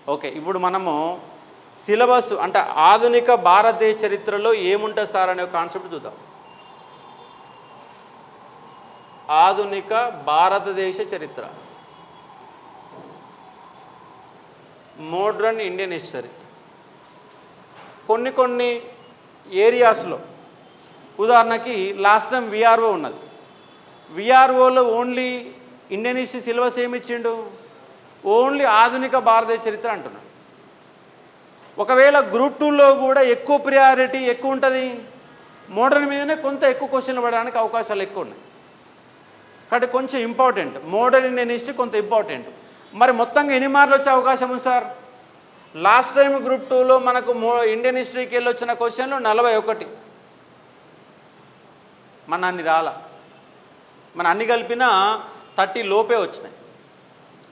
Okay, ఇప్పుడు మనము syllabus అంటే ఆధునిక భారతదేశ చరిత్రలో ఏముంటుంది సార్ అనే కాన్సెప్ట్ చూద్దాం. ఆధునిక భారతదేశ చరిత్ర, మోడ్రన్ ఇండియన్ హిస్టరీ. కొన్ని ఏరియాస్లో ఉదాహరణకి లాస్ట్ టైం విఆర్ఓ ఉన్నది. విఆర్ఓలో ఓన్లీ ఇండియన్ హిస్టరీ సిలబస్ ఏమి ఇచ్చిండు? ఓన్లీ ఆధునిక భారతదేశ చరిత్ర అంటున్నాడు. ఒకవేళ గ్రూప్ 2లో కూడా ఎక్కువ ప్రియారిటీ ఎక్కువ ఉంటుంది, మోడర్న్ మీదనే కొంత ఎక్కువ క్వశ్చన్లు పడడానికి అవకాశాలు ఎక్కువ ఉన్నాయి. కాబట్టి కొంచెం ఇంపార్టెంట్, మోడర్న్ ఇండియన్ హిస్టరీ కొంత ఇంపార్టెంట్. మరి మొత్తంగా ఎన్ని మార్కులు వచ్చే అవకాశం ఉంది సార్? లాస్ట్ టైం గ్రూప్ 2లో మనకు ఇండియన్ హిస్టరీకి వెళ్ళి వచ్చిన క్వశ్చన్లు 41. మన అన్ని రాలా, మన అన్ని కలిపిన 30 లోపే వచ్చినాయి.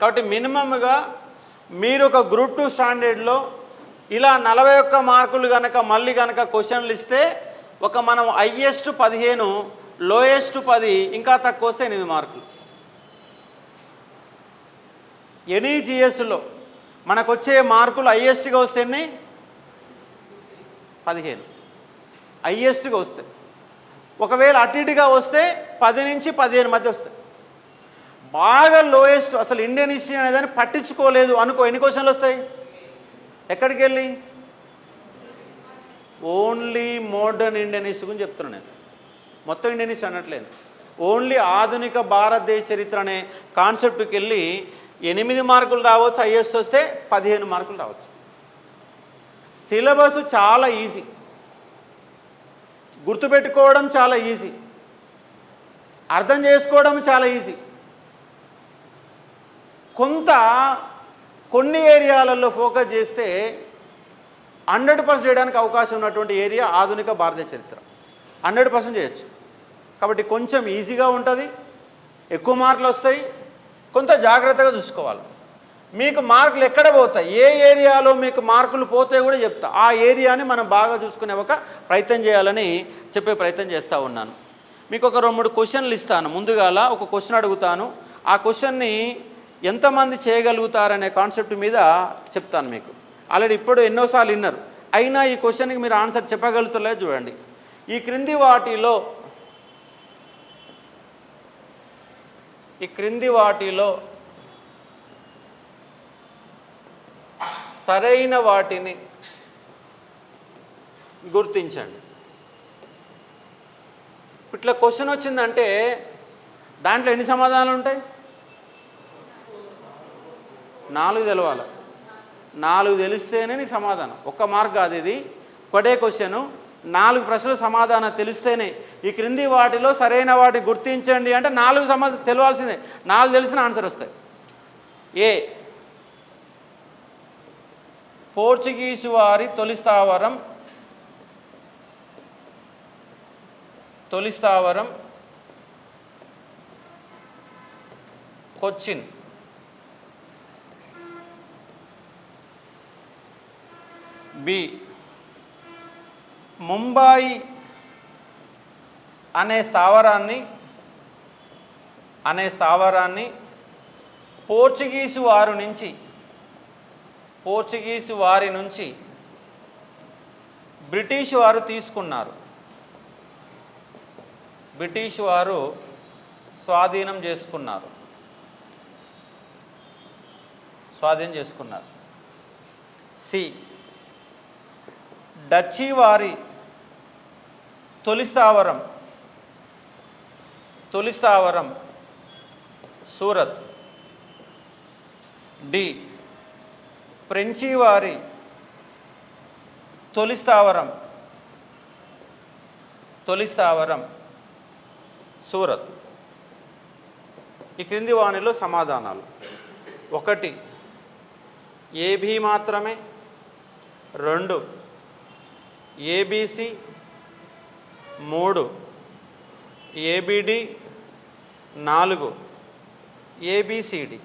కాబట్టి మినిమంగా మీరు ఒక గ్రూప్ 2 స్టాండర్డ్లో ఇలా 41 మార్కులు కనుక మళ్ళీ కనుక క్వశ్చన్లు ఇస్తే ఒక మనం హైయెస్ట్ 15, లోయెస్ట్ 10, ఇంకా తక్కువ వస్తే 8 మార్కులు. ఎనీ జిఎస్లో మనకు వచ్చే మార్కులు హైయెస్ట్గా వస్తే 15 హైయెస్ట్గా వస్తాయి. ఒకవేళ అటు ఇటుగా వస్తే 10 నుంచి 15 మధ్య వస్తాయి. బాగా లోయెస్ట్ అసలు ఇండియన్ హిస్టరీ అనేదాన్ని పట్టించుకోలేదు అనుకో, ఎన్ని క్వశ్చన్లు వస్తాయి? ఎక్కడికి వెళ్ళి? ఓన్లీ మోడర్న్ ఇండియన్ హిస్టరీ గురించి చెప్తున్నాను నేను, మొత్తం ఇండియన్ హిస్టరీ అనట్లేదు. ఓన్లీ ఆధునిక భారతదేశ చరిత్ర అనే కాన్సెప్ట్కి వెళ్ళి 8 మార్కులు రావచ్చు, హైయెస్ట్ వస్తే 15 మార్కులు రావచ్చు. సిలబస్ చాలా ఈజీ, గుర్తుపెట్టుకోవడం చాలా ఈజీ, అర్థం చేసుకోవడం చాలా ఈజీ. కొన్ని ఏరియాలలో ఫోకస్ చేస్తే 100% చేయడానికి అవకాశం ఉన్నటువంటి ఏరియా ఆధునిక భారతదేశ చరిత్ర. 100% చేయొచ్చు. కాబట్టి కొంచెం ఈజీగా ఉంటుంది, ఎక్కువ మార్కులు వస్తాయి, కొంత జాగ్రత్తగా చూసుకోవాలి. మీకు మార్కులు ఎక్కడ పోతాయి, ఏ ఏరియాలో మీకు మార్కులు పోతాయి కూడా చెప్తా. ఆ ఏరియాని మనం బాగా చూసుకునే ఒక ప్రయత్నం చేయాలని చెప్పే ప్రయత్నం చేస్తూ ఉన్నాను. మీకు ఒక 2-3 క్వశ్చన్లు ఇస్తాను. ముందుగాల ఒక క్వశ్చన్ అడుగుతాను, ఆ క్వశ్చన్ని ఎంతమంది చేయగలుగుతారనే కాన్సెప్ట్ మీద చెప్తాను మీకు. ఆల్రెడీ ఇప్పుడు ఎన్నోసార్లు విన్నారు, అయినా ఈ క్వశ్చన్కి మీరు ఆన్సర్ చెప్పగలుగుతలేదు. చూడండి, ఈ క్రింది వాటిలో సరైన వాటిని గుర్తించండి. ఇట్లా క్వశ్చన్ వచ్చిందంటే దాంట్లో ఎన్ని సమాధానాలు ఉంటాయి? 4 తెలవాలి. 4 తెలిస్తేనే నీకు సమాధానం. 1 మార్క్ కాదు ఇది, ఒకటే క్వశ్చను, 4 ప్రశ్నలు సమాధానం తెలిస్తేనే. ఈ క్రింది వాటిలో సరైన వాటి గుర్తించండి అంటే 4 సమాధానం తెలియాల్సిందే. 4 తెలిసిన ఆన్సర్ వస్తాయి. ఏ, పోర్చుగీసు వారి తొలి స్థావరం కొచ్చిన్. బి, ముంబాయి అనే స్థావరాన్ని పోర్చుగీసు వారి నుంచి బ్రిటిష్ వారు తీసుకున్నారు. బ్రిటిష్ వారు స్వాధీనం చేసుకున్నారు. సి, డచ్చి వారి తొలి స్థావరం సూరత్. డి, ఫ్రెంచి వారి తొలి స్థావరం సూరత్. ఈ క్రింది వాణిలో సమాధానాలు: 1 ఏబి మాత్రమే, 2 ఏబిసి, 3 ఏబిడి, 4 ఏబిసిడి.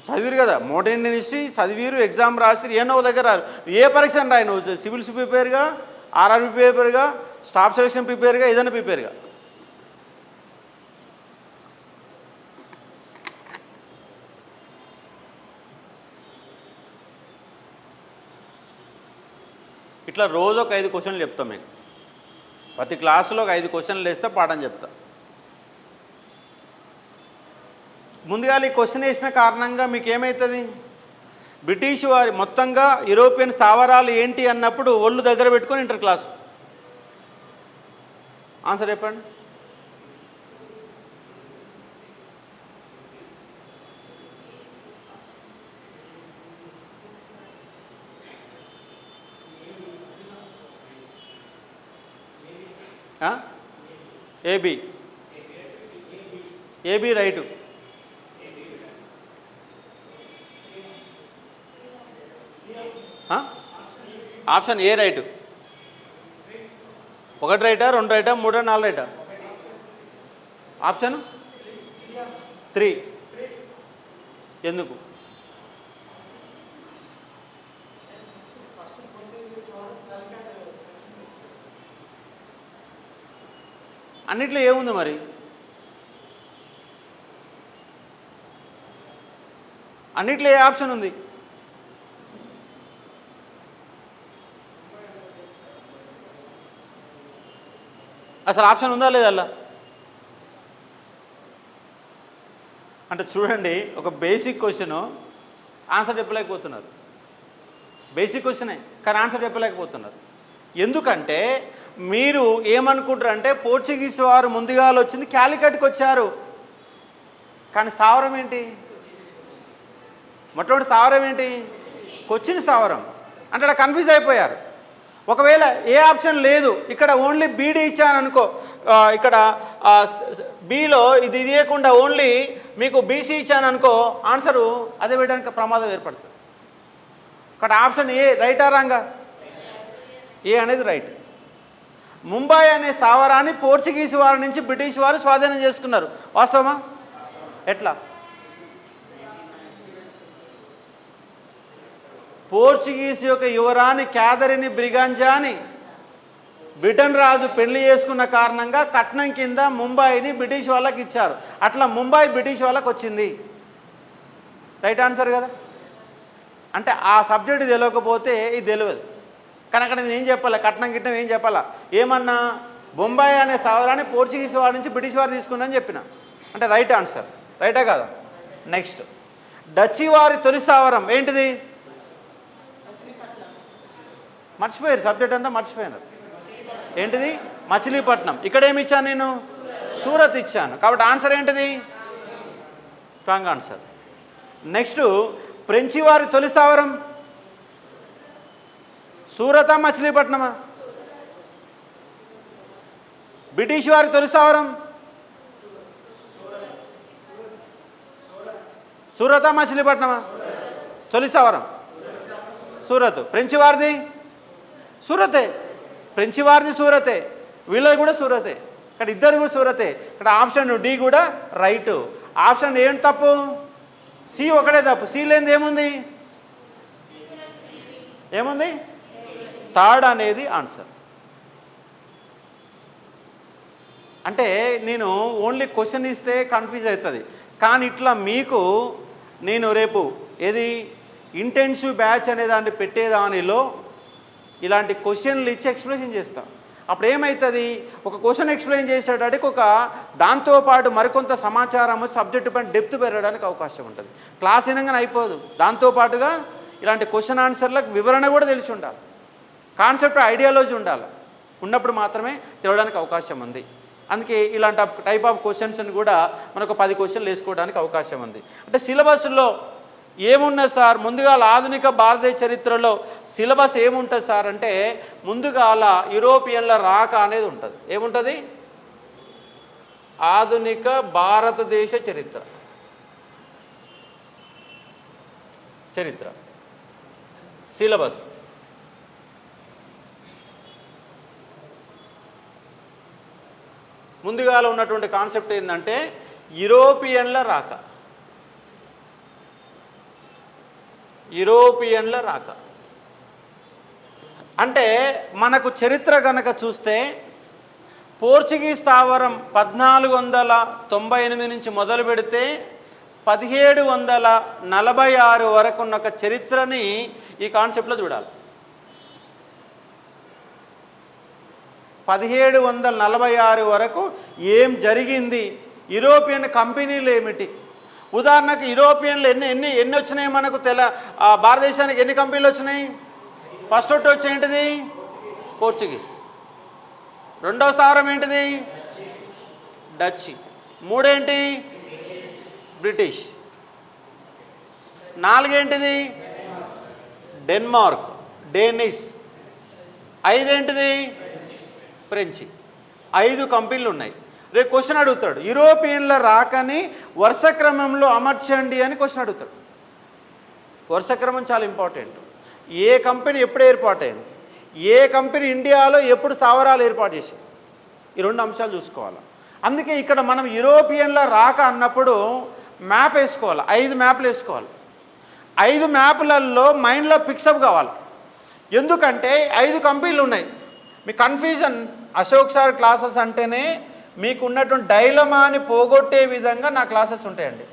చదివిరు కదా, మోడర్న్ ఇండియన్ హిస్టరీ చదివిరు, ఎగ్జామ్ రాసిరు, ఏనో దగ్గర ఏ పరీక్షను రాయి, నువ్వు సివిల్స్ ప్రిపేర్గా, ఆర్ఆర్బి ప్రిపేర్గా, స్టాఫ్ సెలక్షన్ ప్రిపేర్గా, ఏదైనా ప్రిపేర్గా ఇట్లా రోజు ఒక 5 క్వశ్చన్లు చెప్తాం మీకు. ప్రతి క్లాసులో ఒక 5 క్వశ్చన్లు వేస్తే పాఠం చెప్తా. ముందుగా ఈ క్వశ్చన్ వేసిన కారణంగా మీకు ఏమవుతుంది, బ్రిటిష్ వారి మొత్తంగా యూరోపియన్ స్థావరాలు ఏంటి అన్నప్పుడు ఒళ్ళు దగ్గర పెట్టుకొని ఇంటర్ క్లాసు ఆన్సర్ చెప్పండి. AB AB right. Option A right. 1 రైటా, 2 రైటా, 3, 4 రైటా? ఆప్షన్ 3. ఎందుకు? అన్నిట్లో ఏముంది మరి? అన్నిట్లో ఏ ఆప్షన్ ఉంది? అసలు ఆప్షన్ ఉందా లేదా అలా? అంటే చూడండి, ఒక బేసిక్ క్వశ్చన్ ఆన్సర్ చెప్పలేకపోతున్నారు. బేసిక్ క్వశ్చనే కానీ ఆన్సర్ చెప్పలేకపోతున్నారు. ఎందుకంటే మీరు ఏమనుకుంటారంటే పోర్చుగీస్ వారు ముందుగా వచ్చింది క్యాలికట్కి వచ్చారు, కానీ స్థావరం ఏంటి? మొట్టమొదటి స్థావరం ఏంటి? కొచ్చిన్ స్థావరం. అంటే అక్కడ కన్ఫ్యూజ్ అయిపోయారు. ఒకవేళ ఏ ఆప్షన్ లేదు, ఇక్కడ ఓన్లీ బీడీ ఇచ్చాను అనుకో, ఇక్కడ బీలో ఇది ఇవ్వకుండా ఓన్లీ మీకు బీసీ ఇచ్చాను అనుకో, ఆన్సరు అదే వేయడానికి ప్రమాదం ఏర్పడుతుంది. ఇక్కడ ఆప్షన్ ఏ రైటా రాంగా? ఏ అనేది రైట్. ముంబై అనే స్థావరాన్ని పోర్చుగీస్ వారి నుంచి బ్రిటిష్ వారు స్వాధీనం చేసుకున్నారు. వాస్తవమా? ఎట్లా? పోర్చుగీస్ యొక్క యువరాణి క్యాథరిన్ బ్రిగాంజాని బ్రిటన్ రాజు పెళ్లి చేసుకున్న కారణంగా కట్నం కింద ముంబైని బ్రిటిష్ వాళ్ళకి ఇచ్చారు. అట్లా ముంబై బ్రిటిష్ వాళ్ళకి వచ్చింది. రైట్ ఆన్సర్ కదా? అంటే ఆ సబ్జెక్ట్ తెలియకపోతే ఇది తెలియదు. కానీ అక్కడ నేను ఏం చెప్పాలా, కట్నం గిట్నం ఏం చెప్పాలా, ఏమన్నా బొంబాయి అనే స్థావరాన్ని పోర్చుగీస్ వారి నుంచి బ్రిటిష్ వారు తీసుకున్నారని చెప్పిన. అంటే రైట్ ఆన్సర్. రైటా కాదా? నెక్స్ట్, డచ్చి వారి తొలి స్థావరం ఏంటిది? మర్చిపోయారు, సబ్జెక్ట్ అంతా మర్చిపోయారు. ఏంటిది? మచిలీపట్నం. ఇక్కడ ఏమి ఇచ్చాను నేను? సూరత్ ఇచ్చాను. కాబట్టి ఆన్సర్ ఏంటిది? Strong answer. నెక్స్ట్, ఫ్రెంచి వారి తొలి స్థావరం సూరతా మచిలీపట్నమా? బ్రిటిష్ వారి తొలి స్థావరం సూరతా మచిలీపట్నమా? తొలి స్థావరం సూరత్. ఫ్రెంచి వారిది సూరతే. ఫ్రెంచి వారిది సూరతే, వీళ్ళది కూడా సూరతే. ఇక్కడ ఇద్దరు కూడా సూరతే. ఇక్కడ ఆప్షన్ డి కూడా రైటు. ఆప్షన్ ఏంటి తప్పు? సి ఒకటే తప్పు. సి లేనిది ఏముంది? ఏముంది? థర్డ్ అనేది ఆన్సర్. అంటే నేను ఓన్లీ క్వశ్చన్ ఇస్తే కన్ఫ్యూజ్ అవుతుంది. కానీ ఇట్లా మీకు నేను రేపు ఏది ఇంటెన్సివ్ బ్యాచ్ అనే దాన్ని పెట్టేదానిలో ఇలాంటి క్వశ్చన్లు ఇచ్చి ఎక్స్ప్లెయిన్ చేస్తాను. అప్పుడు ఏమవుతుంది, ఒక క్వశ్చన్ ఎక్స్ప్లెయిన్ చేసేటానికి ఒక దాంతోపాటు మరికొంత సమాచారము సబ్జెక్టు పైన డెప్త్ పెరగడానికి అవకాశం ఉంటుంది. క్లాస్ వినంగానే అయిపోదు, దాంతోపాటుగా ఇలాంటి క్వశ్చన్ ఆన్సర్లకు వివరణ కూడా తెలిసి ఉండాలి, కాన్సెప్ట్ ఐడియాలజీ ఉండాలి. ఉన్నప్పుడు మాత్రమే తెలియడానికి అవకాశం ఉంది. అందుకే ఇలాంటి టైప్ ఆఫ్ క్వశ్చన్స్ని కూడా మనకు 10 క్వశ్చన్లు వేసుకోవడానికి అవకాశం ఉంది. అంటే సిలబస్లో ఏమున్నది సార్? ముందుగా ఆధునిక భారతదేశ చరిత్రలో సిలబస్ ఏముంటుంది సార్ అంటే, ముందుగా యూరోపియన్ల రాక అనేది ఉంటుంది. ఏముంటుంది? ఆధునిక భారతదేశ చరిత్ర సిలబస్. ముందుగా ఉన్నటువంటి కాన్సెప్ట్ ఏంటంటే యూరోపియన్ల రాక. అంటే మనకు చరిత్ర కనుక చూస్తే పోర్చుగీస్ స్థావరం 1498 నుంచి మొదలు పెడితే 1746 వరకు ఉన్న ఒక చరిత్రని ఈ కాన్సెప్ట్లో చూడాలి. 1746 వరకు ఏం జరిగింది, యూరోపియన్ కంపెనీలు ఏమిటి, ఉదాహరణకు యూరోపియన్లు ఎన్ని వచ్చినాయి మనకు భారతదేశానికి ఎన్ని కంపెనీలు వచ్చినాయి? ఫస్ట్ ఒకటి వచ్చి ఏంటిది? పోర్చుగీస్. రెండవ స్థావరం ఏంటిది? డచ్. మూడేంటి? బ్రిటిష్. నాలుగేంటిది? Denmark, Danish. ఐదేంటిది? ఫ్రెంచ్. 5 కంపెనీలు ఉన్నాయి. రేపు క్వశ్చన్ అడుగుతాడు, యూరోపియన్ల రాకని వరుస క్రమంలో అమర్చండి అని క్వశ్చన్ అడుగుతాడు. వరుస క్రమం చాలా ఇంపార్టెంట్. ఏ కంపెనీ ఎప్పుడు ఏర్పాటైంది, ఏ కంపెనీ ఇండియాలో ఎప్పుడు స్థావరాలు ఏర్పాటు చేసింది, ఈ 2 అంశాలు చూసుకోవాలి. అందుకే ఇక్కడ మనం యూరోపియన్ల రాక అన్నప్పుడు మ్యాప్ వేసుకోవాలి, 5 మ్యాప్లు వేసుకోవాలి. 5 మ్యాప్లలో మైండ్లో ఫిక్సప్ కావాలి. ఎందుకంటే 5 కంపెనీలు ఉన్నాయి. మీ కన్ఫ్యూజన్, అశోక్ సార్ క్లాసెస్ అంటేనే మీకు ఉన్నటువంటి డైలమాని పోగొట్టే విధంగా నా క్లాసెస్ ఉంటాయండి.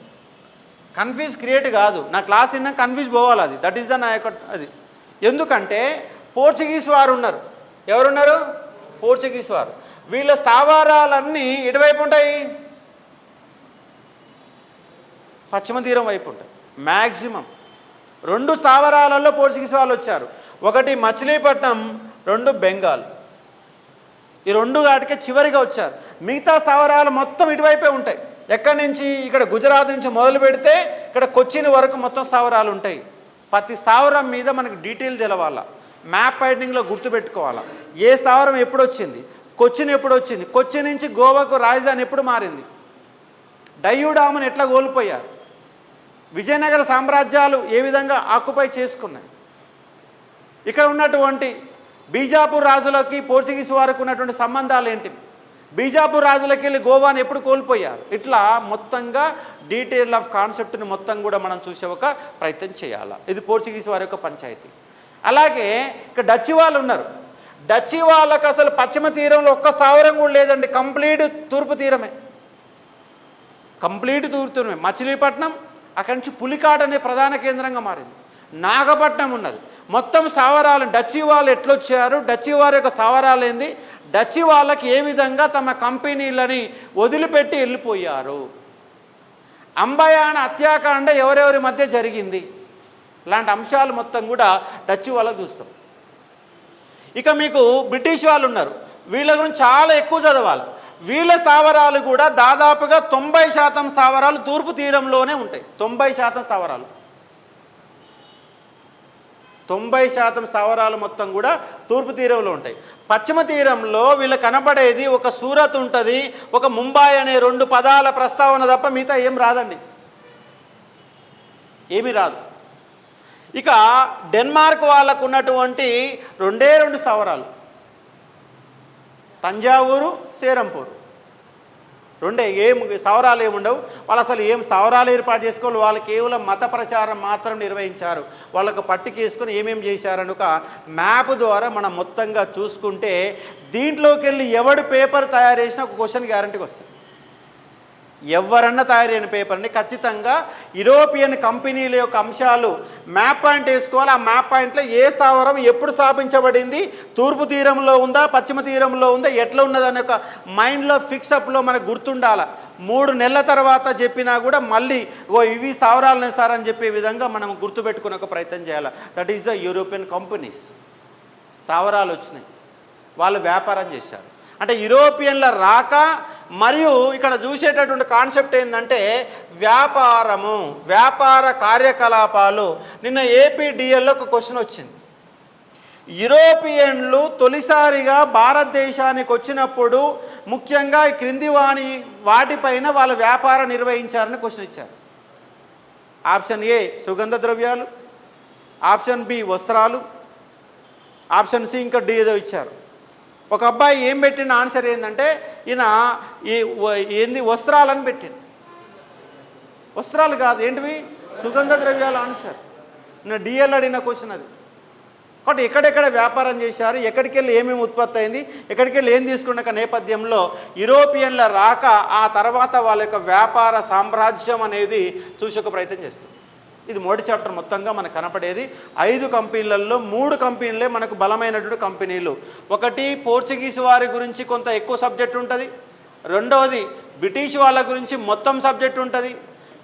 కన్ఫ్యూజ్ క్రియేట్ కాదు, నా క్లాస్ విన్నా కన్ఫ్యూజ్ పోవాలి. అది దట్ ఈస్ ద నా యొక్క అది. ఎందుకంటే పోర్చుగీస్ వారు ఉన్నారు. ఎవరున్నారు? పోర్చుగీస్ వారు. వీళ్ళ స్థావరాలన్నీ ఎటువైపు ఉంటాయి? పశ్చిమ తీరం వైపు ఉంటాయి మ్యాక్సిమం. 2 స్థావరాలలో పోర్చుగీస్ వాళ్ళు వచ్చారు. ఒకటి మచిలీపట్నం, 2 బెంగాల్. ఈ 2 వాటికే చివరిగా వచ్చారు. మిగతా స్థావరాలు మొత్తం ఇటువైపే ఉంటాయి. ఎక్కడి నుంచి? ఇక్కడ గుజరాత్ నుంచి మొదలు పెడితే ఇక్కడ కొచ్చిన్ వరకు మొత్తం స్థావరాలు ఉంటాయి. ప్రతి స్థావరం మీద మనకు డీటెయిల్ తెలవాలా, మ్యాప్ పైడింగ్లో గుర్తుపెట్టుకోవాలా. ఏ స్థావరం ఎప్పుడు వచ్చింది, కొచ్చిన్ ఎప్పుడు వచ్చింది, కొచ్చిన్ నుంచి గోవాకు రాజధాని ఎప్పుడు మారింది, డయ్యూ డామ్ను ఎట్లా కోల్పోయారు, విజయనగర సామ్రాజ్యాలు ఏ విధంగా ఆక్యుపై చేసుకున్నాయి, ఇక్కడ ఉన్నటువంటి బీజాపూర్ రాజులకి పోర్చుగీస్ వారికి ఉన్నటువంటి సంబంధాలు ఏంటి, బీజాపూర్ రాజులకి వెళ్ళి గోవాని ఎప్పుడు కోల్పోయారు, ఇట్లా మొత్తంగా డీటెయిల్ ఆఫ్ కాన్సెప్ట్ని మొత్తం కూడా మనం చూసే ఒక ప్రయత్నం చేయాలి. ఇది పోర్చుగీస్ వారి యొక్క పంచాయతీ. అలాగే ఇక్కడ డచ్ వాళ్ళు ఉన్నారు. డచ్ వాళ్ళకి అసలు పశ్చిమ తీరంలో ఒక్క స్థావరం కూడా లేదండి, కంప్లీట్ తూర్పు తీరమే, కంప్లీట్ తూర్పు తీరమే. మచిలీపట్నం, అక్కడి నుంచి పులికాట్ అనే ప్రధాన కేంద్రంగా మారింది. నాగపట్నం ఉన్నది. మొత్తం స్థావరాలు డచ్ వాళ్ళు ఎట్లొచ్చారు, డచ్ వారి యొక్క స్థావరాలు ఏంది, డచ్ వాళ్ళకి ఏ విధంగా తమ కంపెనీలని వదిలిపెట్టి వెళ్ళిపోయారు, అంబయాన హత్యాకాండ ఎవరెవరి మధ్య జరిగింది, ఇలాంటి అంశాలు మొత్తం కూడా డచ్ వాళ్ళకు చూస్తాం. ఇక మీకు బ్రిటిష్ వాళ్ళు ఉన్నారు. వీళ్ళ గురించి చాలా ఎక్కువ చదవాలి. వీళ్ళ స్థావరాలు కూడా దాదాపుగా 90% స్థావరాలు తూర్పు తీరంలోనే ఉంటాయి. 90% స్థావరాలు, 90% స్థావరాలు మొత్తం కూడా తూర్పు తీరంలో ఉంటాయి. పశ్చిమ తీరంలో వీళ్ళు కనబడేది ఒక సూరత్ ఉంటుంది, ఒక ముంబాయి అనే 2 పదాల ప్రస్తావన తప్ప మిగతా ఏం రాదండి, ఏమీ రాదు. ఇక డెన్మార్క్ వాళ్ళకు ఉన్నటువంటి 2 స్థావరాలు, తంజావూరు, సేరంపూర్, 2 ఏం స్థావరాలు ఏముండవు. వాళ్ళు అసలు ఏం స్థావరాలు ఏర్పాటు చేసుకోవాలి, వాళ్ళు కేవలం మత ప్రచారం మాత్రం నిర్వహించారు. వాళ్ళకు పట్టుకేసుకొని ఏమేమి చేశారని ఒక మ్యాప్ ద్వారా మనం మొత్తంగా చూసుకుంటే దీంట్లోకి వెళ్ళి ఎవడు పేపర్ తయారు చేసినా ఒక క్వశ్చన్ గ్యారంటీకి వస్తుంది. ఎవరన్నా తయారు చేయని పేపర్ని ఖచ్చితంగా యూరోపియన్ కంపెనీల యొక్క అంశాలు మ్యాప్ పాయింట్ వేసుకోవాలి. ఆ మ్యాప్ పాయింట్లో ఏ స్థావరం ఎప్పుడు స్థాపించబడింది, తూర్పు తీరంలో ఉందా, పశ్చిమ తీరంలో ఉందా, ఎట్లా ఉన్నదనే ఒక మైండ్లో ఫిక్సప్లో మనకు గుర్తుండాలి. 3 నెలల తర్వాత చెప్పినా కూడా మళ్ళీ ఇవి స్థావరాలు సారని చెప్పే విధంగా మనం గుర్తుపెట్టుకునే ఒక ప్రయత్నం చేయాలి. That is the European companies. స్థావరాలు వచ్చినాయి, వాళ్ళు వ్యాపారం చేశారు. అంటే యూరోపియన్ల రాక మరియు ఇక్కడ చూసేటటువంటి కాన్సెప్ట్ ఏంటంటే వ్యాపారము, వ్యాపార కార్యకలాపాలు. నిన్న ఏపీడిఎల్లో ఒక క్వశ్చన్ వచ్చింది. యూరోపియన్లు తొలిసారిగా భారతదేశానికి వచ్చినప్పుడు ముఖ్యంగా ఈ క్రింది వాటిపైన వాళ్ళ వ్యాపారం నిర్వహించారని క్వశ్చన్ ఇచ్చారు. ఆప్షన్ ఏ సుగంధ ద్రవ్యాలు, ఆప్షన్ బి వస్త్రాలు, ఆప్షన్ సి ఇంకా డి ఏదో ఇచ్చారు. ఒక అబ్బాయి ఏం పెట్టిన ఆన్సర్ ఏంటంటే ఈయన ఏంది వస్త్రాలని పెట్టిండు. వస్త్రాలు కాదు, ఏంటివి? సుగంధ ద్రవ్యాల ఆన్సర్. నేను డిఎల్ అడిగిన క్వశ్చన్ అది. కాబట్టి ఎక్కడెక్కడ వ్యాపారం చేశారు, ఎక్కడికి వెళ్ళి ఏమేమి ఉత్పత్తి అయింది, ఎక్కడికి వెళ్ళి ఏం తీసుకున్న నేపథ్యంలో యూరోపియన్ల రాక ఆ తర్వాత వాళ్ళ యొక్క వ్యాపార సామ్రాజ్యం అనేది చూసే ప్రయత్నం చేస్తుంది. ఇది మొదటి చాప్టర్ మొత్తంగా మనకు కనపడేది. 5 కంపెనీలలో 3 కంపెనీలే మనకు బలమైనటువంటి కంపెనీలు. ఒకటి పోర్చుగీస్ వారి గురించి కొంత ఎక్కువ సబ్జెక్ట్ ఉంటుంది, రెండవది బ్రిటిష్ వాళ్ళ గురించి మొత్తం సబ్జెక్ట్ ఉంటుంది,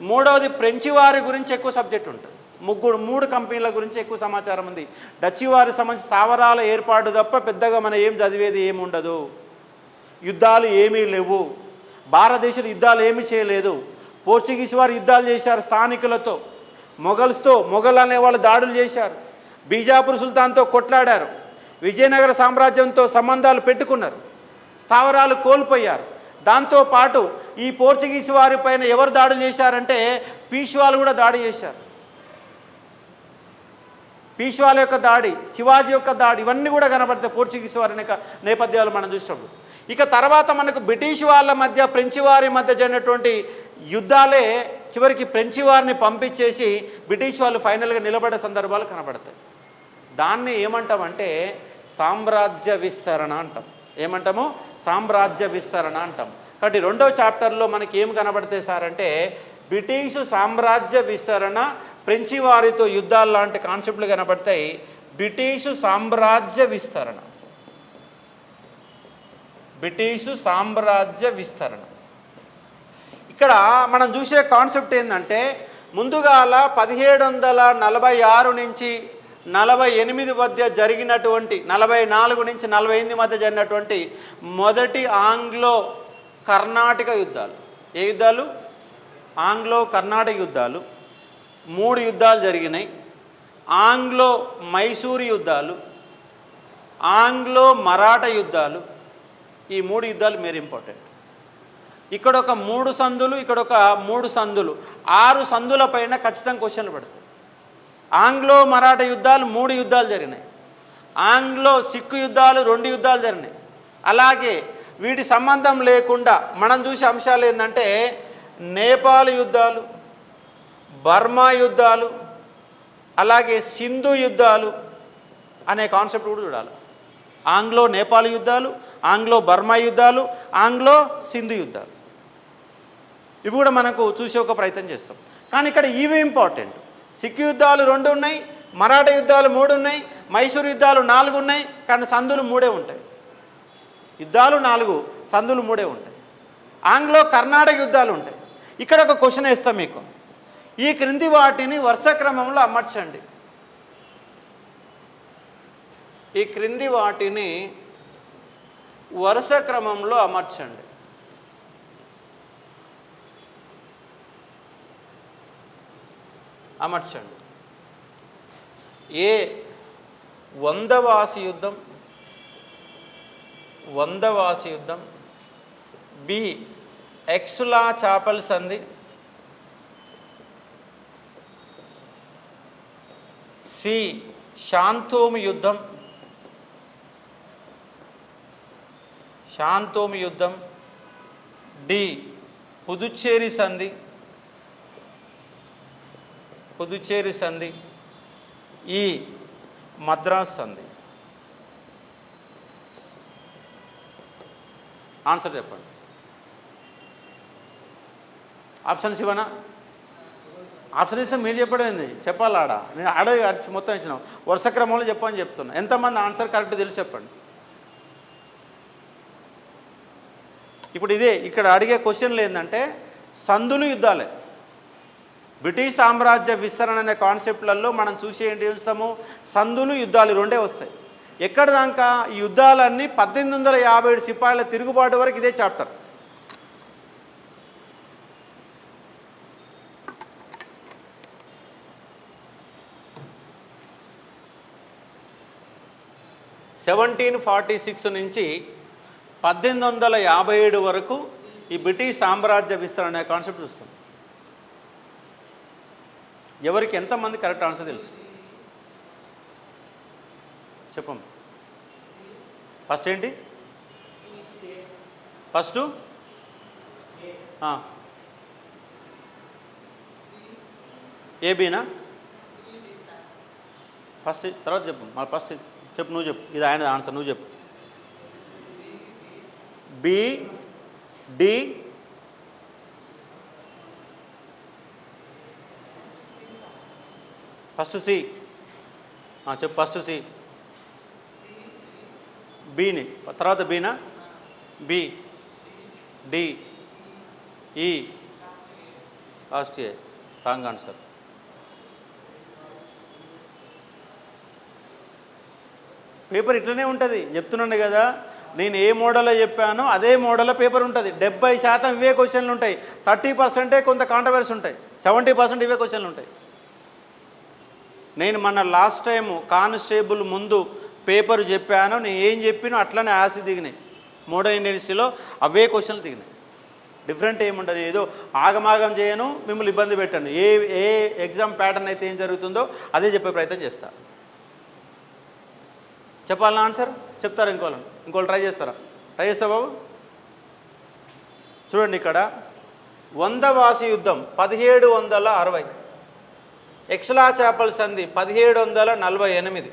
మూడవది ఫ్రెంచి వారి గురించి ఎక్కువ సబ్జెక్ట్ ఉంటుంది. 3 కంపెనీల గురించి ఎక్కువ సమాచారం ఉంది. డచ్ వారి సంబంధించి స్థావరాల ఏర్పాటు తప్ప పెద్దగా మనం ఏం చదివేది ఏమి ఉండదు. యుద్ధాలు ఏమీ లేవు, భారతదేశంలో యుద్ధాలు ఏమీ చేయలేదు. పోర్చుగీస్ వారు యుద్ధాలు చేశారు స్థానికులతో, మొఘల్ అనే వాళ్ళు దాడులు చేశారు, బీజాపూర్ సుల్తాన్తో కొట్లాడారు, విజయనగర సామ్రాజ్యంతో సంబంధాలు పెట్టుకున్నారు, స్థావరాలు కోల్పోయారు. దాంతోపాటు ఈ పోర్చుగీస్ వారి పైన ఎవరు దాడులు చేశారంటే పీష్వాలు కూడా దాడి చేశారు. పీష్వాల యొక్క దాడి, శివాజీ యొక్క దాడి, ఇవన్నీ కూడా కనబడతాయి పోర్చుగీస్ వారి నేపథ్యాలు మనం చూసినప్పుడు. ఇక తర్వాత మనకు బ్రిటిష్ వాళ్ళ మధ్య ఫ్రెంచి వారి మధ్య జరిగినటువంటి యుద్ధాలే చివరికి ఫ్రెంచి వారిని పంపించేసి బ్రిటిష్ వాళ్ళు ఫైనల్గా నిలబడే సందర్భాలు కనబడతాయి. దాన్ని ఏమంటామంటే సామ్రాజ్య విస్తరణ అంటాం. ఏమంటాము? సామ్రాజ్య విస్తరణ అంటాం. కాబట్టి 2వ చాప్టర్లో మనకి ఏం కనబడతాయి సార్ అంటే బ్రిటిషు సామ్రాజ్య విస్తరణ, ఫ్రెంచి వారితో యుద్ధాలు లాంటి కాన్సెప్ట్లు కనబడతాయి. బ్రిటిషు సామ్రాజ్య విస్తరణ, బ్రిటిషు సామ్రాజ్య విస్తరణ. ఇక్కడ మనం చూసే కాన్సెప్ట్ ఏంటంటే ముందుగాల 1746 నుంచి 48 మధ్య జరిగినటువంటి 44 నుంచి 48 మధ్య జరిగినటువంటి మొదటి ఆంగ్లో కర్ణాటక యుద్ధాలు. ఏ యుద్ధాలు? ఆంగ్లో కర్ణాటక యుద్ధాలు. 3 యుద్ధాలు జరిగినాయి. ఆంగ్లో మైసూరు యుద్ధాలు, ఆంగ్లో మరాఠా యుద్ధాలు. ఈ 3 యుద్ధాలు వెరీ ఇంపార్టెంట్. ఇక్కడ ఒక 3 సందులు, ఇక్కడ ఒక 3 సందులు, 6 సందుల పైన ఖచ్చితంగా క్వశ్చన్లు పడతాయి. ఆంగ్లో మరాఠా యుద్ధాలు 3 యుద్ధాలు జరిగినాయి. ఆంగ్లో సిక్కు యుద్ధాలు 2 యుద్ధాలు జరిగినాయి. అలాగే వీటి సంబంధం లేకుండా మనం చూసే అంశాలు ఏంటంటే నేపాల్ యుద్ధాలు, బర్మా యుద్ధాలు, అలాగే సింధు యుద్ధాలు అనే కాన్సెప్ట్ కూడా చూడాలి. ఆంగ్లో నేపాల్ యుద్ధాలు, ఆంగ్లో బర్మా యుద్ధాలు, ఆంగ్లో సింధు యుద్ధాలు, ఇవి కూడా మనకు చూసే ఒక ప్రయత్నం చేస్తాం. కానీ ఇక్కడ ఇవి ఇంపార్టెంట్. సిక్కు యుద్ధాలు 2 ఉన్నాయి, మరాఠా యుద్ధాలు 3 ఉన్నాయి, మైసూరు యుద్ధాలు 4 ఉన్నాయి, కానీ సందులు 3 ఉంటాయి. యుద్ధాలు 4, సందులు 3 ఉంటాయి. ఆంగ్లో కర్ణాటక యుద్ధాలు ఉంటాయి. ఇక్కడ ఒక క్వశ్చన్ వేస్తాం మీకు, ఈ క్రింది వాటిని వరుస క్రమంలో అమర్చండి. ఈ క్రింది వాటిని వరుస క్రమంలో అమర్చండి. అమర్చండి. ఏ వందవాసి యుద్ధం, వందవాసి యుద్ధం. బి ఎక్సులా చాపల్ సంధి. సి శాంతోమి యుద్ధం, శాంతోమి యుద్ధం. డి పుదుచ్చేరి సంధి, పుదుచ్చేరి సంధి. ఈ మద్రాస్ సంధి. ఆన్సర్ చెప్పండి. ఆప్షన్స్ ఇవ్వనా? ఆప్షన్ ఇస్తే మీరు చెప్పడం ఏంది? చెప్పాలి ఆడ. నేను ఆడ మొత్తం ఇచ్చిన వరుస క్రమంలో చెప్పని చెప్తున్నా. ఎంతమంది ఆన్సర్ కరెక్ట్ తెలిసి చెప్పండి. ఇప్పుడు ఇదే ఇక్కడ అడిగే క్వశ్చన్లు ఏంటంటే సందులు యుద్ధాలే. బ్రిటిష్ సామ్రాజ్య విస్తరణ అనే కాన్సెప్ట్లలో మనం చూసి ఏంటి చూస్తాము? సందులు యుద్ధాలు 2 వస్తాయి. ఎక్కడ దాకా ఈ యుద్ధాలన్నీ 1857 సిపాయిల తిరుగుబాటు వరకు ఇదే చాప్టర్. (1746) నుంచి 1857 వరకు ఈ బ్రిటిష్ సామ్రాజ్య విస్తరణ అనే కాన్సెప్ట్ చూస్తాం. ఎవరికి ఎంతమంది కరెక్ట్ ఆన్సర్ తెలుసు చెప్పం. ఫస్ట్ ఏంటి? ఫస్ట్ ఏబీనా? ఫస్ట్ తర్వాత చెప్పు. మళ్ళీ ఫస్ట్ చెప్పు, నువ్వు చెప్పు. ఇది ఆయన ఆన్సర్, నువ్వు చెప్పు. బి, డి, ఫస్ట్ సి చెప్పు. ఫస్ట్ సి, బిని, తర్వాత బీనా, B, D, E, last A. Wrong answer. Paper ఇట్లనే ఉంటుంది, చెప్తున్నాను కదా. నేను ఏ మోడల్లో చెప్పానో అదే మోడల్లో పేపర్ ఉంటుంది. 70% ఇవే క్వశ్చన్లు ఉంటాయి. 30% కొంత కాంట్రవర్సీ ఉంటాయి. 70% ఇవే క్వశ్చన్లు ఉంటాయి. నేను మన లాస్ట్ టైము కానిస్టేబుల్ ముందు పేపర్ చెప్పాను, నేను ఏం చెప్పినో అట్లనే ఆసి దిగినాయి. మోడల్ ఇండియన్ హిస్టరీలో అవే క్వశ్చన్లు దిగినాయి. డిఫరెంట్ ఏముంటుంది, ఏదో ఆగమాగం చేయను, మిమ్మల్ని ఇబ్బంది పెట్టండి. ఏ ఎగ్జామ్ ప్యాటర్న్ అయితే ఏం జరుగుతుందో అదే చెప్పే ప్రయత్నం చేస్తా. చెప్పాలన్నా ఆన్సర్ చెప్తారా? ఇంకోళ్ళు ట్రై చేస్తారా? ట్రై చేస్తా బాబు. చూడండి, ఇక్కడ వందవాసి యుద్ధం 1760, ఎక్స్లా చేపల సంధి 1748,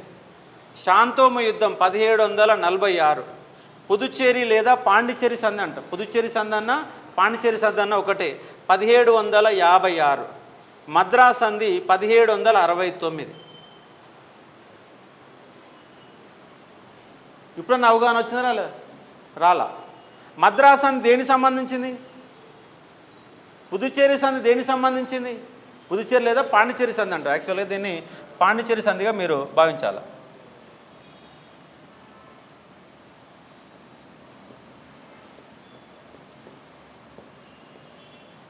శాంతోమ యుద్ధం 1746, పుదుచ్చేరి లేదా పాండిచ్చేరి సంధి అంట. పుదుచ్చేరి సంధి అన్న పాండిచ్చేరి సంధి అన్న ఒకటే, 1756, మద్రాస్ సంధి 1769. ఇప్పుడన్నా అవగాహన వచ్చిందా? రాలా. మద్రాస్ సంధి దేనికి సంబంధించింది? పుదుచ్చేరి సంధి దేనికి సంబంధించింది? పుదుచ్చేరి లేదా పాండిచ్చేరి సంధి అంట. యాక్చువల్గా దీన్ని పాండిచ్చేరి సంధిగా మీరు భావించాలి.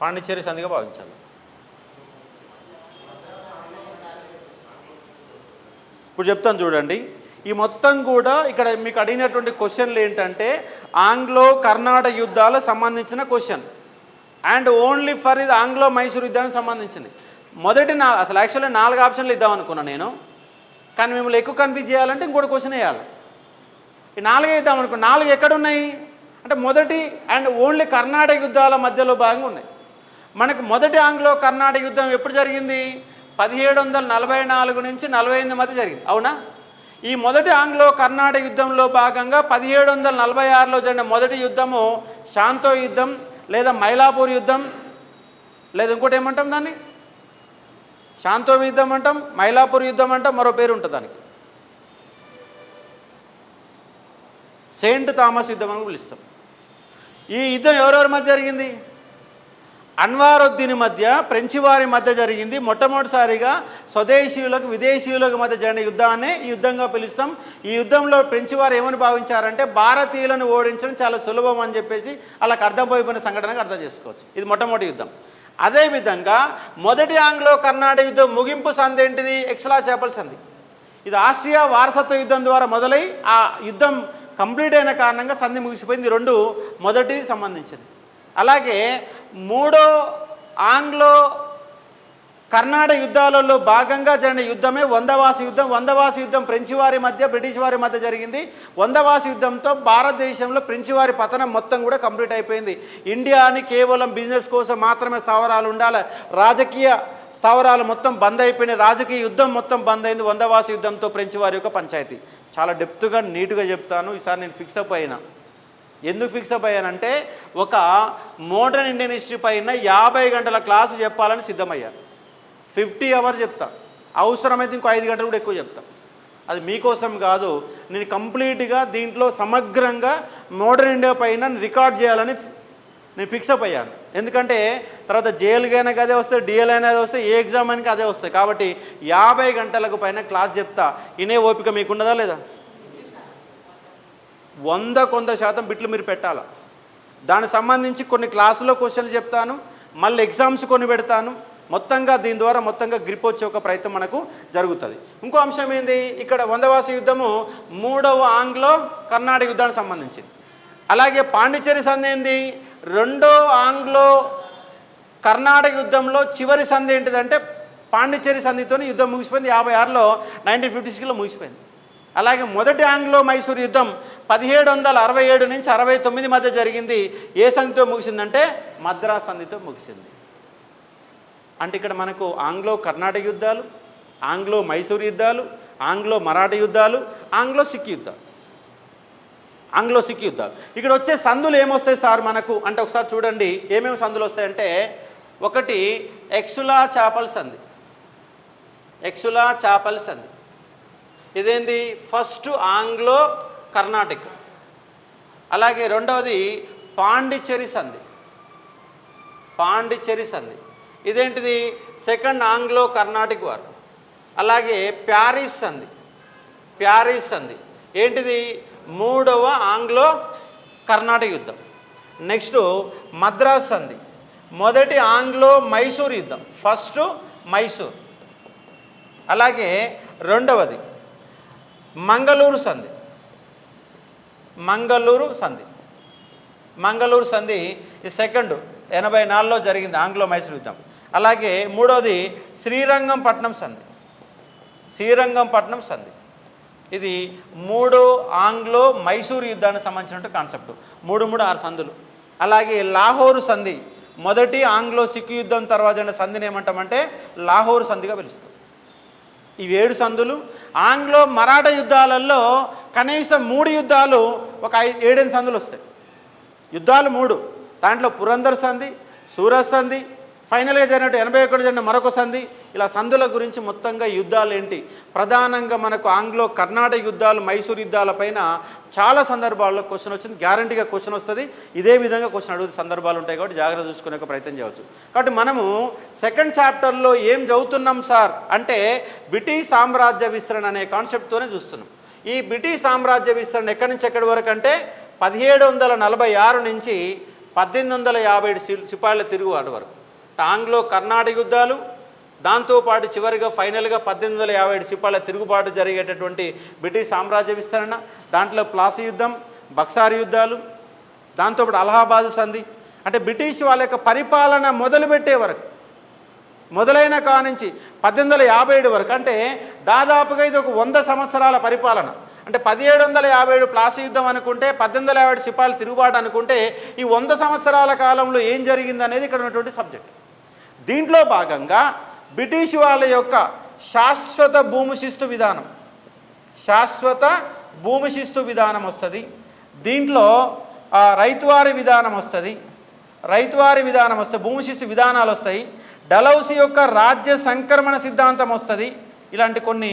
పాండిచ్చేరి సంధిగా భావించాలి. ఇప్పుడు చెప్తాను చూడండి. ఈ మొత్తం కూడా ఇక్కడ మీకు అడిగినటువంటి క్వశ్చన్లు ఏంటంటే ఆంగ్లో కర్ణాటక యుద్ధాలకు సంబంధించిన క్వశ్చన్ అండ్ ఓన్లీ ఫర్ ఇది ఆంగ్లో మైసూర్ యుద్ధానికి సంబంధించింది. మొదటి అసలు యాక్చువల్లీ 4 ఆప్షన్లు ఇద్దామనుకున్నాను నేను, కానీ మిమ్మల్ని ఎక్కువ కన్ఫ్యూజ్ చేయాలంటే ఇంకోటి క్వశ్చన్ వేయాలి. ఈ 4 ఇద్దామనుకున్నాను. 4 ఎక్కడున్నాయి అంటే మొదటి అండ్ ఓన్లీ కర్ణాటక యుద్ధాల మధ్యలో భాగంగా ఉన్నాయి. మనకు మొదటి ఆంగ్లో కర్ణాటక యుద్ధం ఎప్పుడు జరిగింది? 1744 నుంచి 48 మధ్య జరిగింది, అవునా? ఈ మొదటి ఆంగ్లో కర్ణాటక యుద్ధంలో భాగంగా 1746లో జరిగిన మొదటి యుద్ధము శాంతో యుద్ధం లేదా మైలాపూర్ యుద్ధం, లేదా ఇంకోటి ఏమంటాం దాన్ని, శాంతో యుద్ధం అంటాం, మైలాపూర్ యుద్ధం అంటాం, మరో పేరు ఉంటుంది దానికి, సెయింట్ థామస్ యుద్ధం అని పిలుస్తాం. ఈ యుద్ధం ఎవరెవరి మధ్య జరిగింది? అన్వారుద్దీన్ మధ్య, ఫ్రెంచి వారి మధ్య జరిగింది. మొట్టమొదటిసారిగా స్వదేశీయులకు విదేశీయులకు మధ్య జరిగిన యుద్ధాన్ని ఈ యుద్ధంగా పిలుస్తాం. ఈ యుద్ధంలో ఫ్రెంచి వారు ఏమని భావించారంటే భారతీయులను ఓడించడం చాలా సులభం అని చెప్పేసి వాళ్ళకి అర్థమైపోయిన సంఘటనగా అర్థం చేసుకోవచ్చు. ఇది మొట్టమొదటి యుద్ధం. అదేవిధంగా మొదటి ఆంగ్లో కర్ణాటక యుద్ధం ముగింపు సంధి ఏంటిది? ఎక్స్లా చేపల సంధి. ఇది ఆస్ట్రియా వారసత్వ యుద్ధం ద్వారా మొదలై ఆ యుద్ధం కంప్లీట్ అయిన కారణంగా సంధి ముగిసిపోయింది. 2 మొదటిది సంబంధించింది. అలాగే 3వ ఆంగ్లో కర్ణాటక యుద్ధాలలో భాగంగా జరిగిన యుద్ధమే వందవాసి యుద్ధం. వందవాసి యుద్ధం ఫ్రెంచి వారి మధ్య బ్రిటిష్ వారి మధ్య జరిగింది. వందవాసి యుద్ధంతో భారతదేశంలో ఫ్రెంచి వారి పతనం మొత్తం కూడా కంప్లీట్ అయిపోయింది. ఇండియాని కేవలం బిజినెస్ కోసం మాత్రమే స్థావరాలు ఉండాలి, రాజకీయ స్థావరాలు మొత్తం బంద్ అయిపోయినాయి, రాజకీయ యుద్ధం మొత్తం బంద్ అయింది వందవాసి యుద్ధంతో ఫ్రెంచి వారి యొక్క పంచాయతీ. చాలా డెప్త్గా నీట్గా చెప్తాను. ఈసారి నేను ఫిక్స్ అప్ అయినా. ఎందుకు ఫిక్స్ అప్ అయ్యానంటే ఒక మోడర్న్ ఇండియన్ హిస్టరీ పైన 50 గంటల క్లాసు చెప్పాలని సిద్ధమయ్యాను. 50 అవర్స్ చెప్తా, అవసరమైతే ఇంకో 5 గంటలు కూడా ఎక్కువ చెప్తా. అది మీకోసం కాదు, నేను కంప్లీట్గా దీంట్లో సమగ్రంగా మోడర్న్ ఇండియా పైన రికార్డ్ చేయాలని నేను ఫిక్సప్ అయ్యాను. ఎందుకంటే తర్వాత జేఎల్గైనా అదే వస్తాయి, డిఎల్ అయినా అదే వస్తాయి, ఏ ఎగ్జామ్ అయినా అదే వస్తాయి. కాబట్టి 50 గంటలకు పైన క్లాస్ చెప్తా. ఇనే ఓపిక మీకున్నదా లేదా? 100% బిట్లు మీరు పెట్టాలి. దానికి సంబంధించి కొన్ని క్లాసులో క్వశ్చన్లు చెప్తాను, మళ్ళీ ఎగ్జామ్స్ కొన్ని పెడతాను. మొత్తంగా దీని ద్వారా మొత్తంగా గ్రిప్ వచ్చే ఒక ప్రయత్నం మనకు జరుగుతుంది. ఇంకో అంశం ఏంది, ఇక్కడ వందవాసి యుద్ధము 3వ ఆంగ్లో కర్ణాటక యుద్ధానికి సంబంధించింది. అలాగే పాండిచ్చేరి సంధి ఏంది, 2వ ఆంగ్లో కర్ణాటక యుద్ధంలో చివరి సంధి ఏంటిదంటే పాండిచ్చేరి సంధితో యుద్ధం ముగిసిపోయింది. 56లో 1956లో ముగిసిపోయింది. అలాగే మొదటి ఆంగ్లో మైసూర్ యుద్ధం 1767 నుంచి 69 మధ్య జరిగింది. ఏ సంధితో ముగిసిందంటే మద్రాస్ సంధితో ముగిసింది. అంటే ఇక్కడ మనకు ఆంగ్లో కర్ణాటక యుద్ధాలు, ఆంగ్లో మైసూర్ యుద్ధాలు, ఆంగ్లో మరాఠా యుద్ధాలు, ఆంగ్లో సిక్ యుద్ధాలు, ఆంగ్లో సిక్ యుద్ధాలు. ఇక్కడ వచ్చే సందులు ఏమొస్తాయి సార్ మనకు అంటే ఒకసారి చూడండి ఏమేమి సందులు వస్తాయంటే, ఒకటి ఎక్సులా చేపల సంధి, ఎక్సులా చాపల్ సంధి. ఇదేంది? First Anglo Carnatic. అలాగే రెండవది పాండిచ్చేరి సంధి. పాండిచ్చేరి సంధి ఇదేంటిది? Second Anglo Carnatic war. అలాగే ప్యారిస్ సంధి. ప్యారిస్ సంధి ఏంటిది? మూడవ ఆంగ్లో కర్ణాటక యుద్ధం. నెక్స్ట్ మద్రాస్ సంధి, మొదటి ఆంగ్లో మైసూర్ యుద్ధం, ఫస్ట్ మైసూర్. అలాగే రెండవది మంగళూరు సంధి. మంగళూరు సంధి. మంగళూరు సంధి ఈ సెకండ్ 84లో జరిగింది ఆంగ్లో మైసూర్ యుద్ధం. అలాగే మూడవది శ్రీరంగంపట్నం సంధి. శ్రీరంగంపట్నం సంధి ఇది మూడో ఆంగ్లో మైసూర్ యుద్ధానికి సంబంధించిన కాన్సెప్ట్. 6 సంధులు. అలాగే లాహోరు సంధి, మొదటి ఆంగ్లో సిక్కు యుద్ధం తర్వాత జరిగిన సంధిని ఏమంటామంటే లాహోరు సంధిగా పిలుస్తాం. ఈ 7 సంధులు. ఆంగ్లో మరాఠా యుద్ధాలలో కనీసం 3 యుద్ధాలు ఒక 7 సంధులు వస్తాయి. యుద్ధాలు 3, దాంట్లో పురందర్ సంధి, సూరత్ సంధి, ఫైనల్గా జరిగినట్టు 81 జరిగిన మరొక సంధి. ఇలా సంధుల గురించి మొత్తంగా యుద్ధాలు ఏంటి, ప్రధానంగా మనకు ఆంగ్లో కర్ణాటక యుద్ధాలు, మైసూర్ యుద్ధాలపైన చాలా సందర్భాల్లో క్వశ్చన్ వచ్చింది. గ్యారంటీగా క్వశ్చన్ వస్తుంది. ఇదే విధంగా క్వశ్చన్ అడుగుతున్న సందర్భాలు ఉంటాయి కాబట్టి జాగ్రత్త చూసుకునే ప్రయత్నం చేయవచ్చు. కాబట్టి మనము సెకండ్ చాప్టర్లో ఏం చదువుతున్నాం సార్ అంటే బ్రిటిష్ సామ్రాజ్య విస్తరణ అనే కాన్సెప్ట్తోనే చూస్తున్నాం. ఈ బ్రిటిష్ సామ్రాజ్య విస్తరణ ఎక్కడి నుంచి ఎక్కడి వరకు అంటే 1746 నుంచి 1857 సిపాయిల తిరుగుబాటు వరకు. ఆంగ్లో కర్ణాటక యుద్ధాలు, దాంతోపాటు చివరిగా ఫైనల్గా 1857 సిపాయిల తిరుగుబాటు జరిగేటటువంటి బ్రిటిష్ సామ్రాజ్య విస్తరణ, దాంట్లో ప్లాసీ యుద్ధం, బక్సార్ యుద్ధాలు, దాంతోపాటు అలహాబాదు సంధి. అంటే బ్రిటిష్ వాళ్ళ యొక్క పరిపాలన మొదలుపెట్టే వరకు, మొదలైన కానుంచి 1857 వరకు, అంటే దాదాపుగా ఇది ఒక 100 సంవత్సరాల పరిపాలన. అంటే 1757 ప్లాసీ యుద్ధం అనుకుంటే, 1857 సిపాయిల తిరుగుబాటు అనుకుంటే, ఈ 100 సంవత్సరాల కాలంలో ఏం జరిగింది అనేది ఇక్కడ ఉన్నటువంటి సబ్జెక్ట్. దీంట్లో భాగంగా బ్రిటిష్ వాళ్ళ యొక్క శాశ్వత భూమి శిస్తు విధానం, శాశ్వత భూమి శిస్తు విధానం వస్తుంది. దీంట్లో రైతువారి విధానం వస్తుంది. రైతువారి విధానం వస్తే భూమి శిస్తు విధానాలు వస్తాయి. డలౌసీ యొక్క రాజ్య సంక్రమణ సిద్ధాంతం వస్తుంది. ఇలాంటి కొన్ని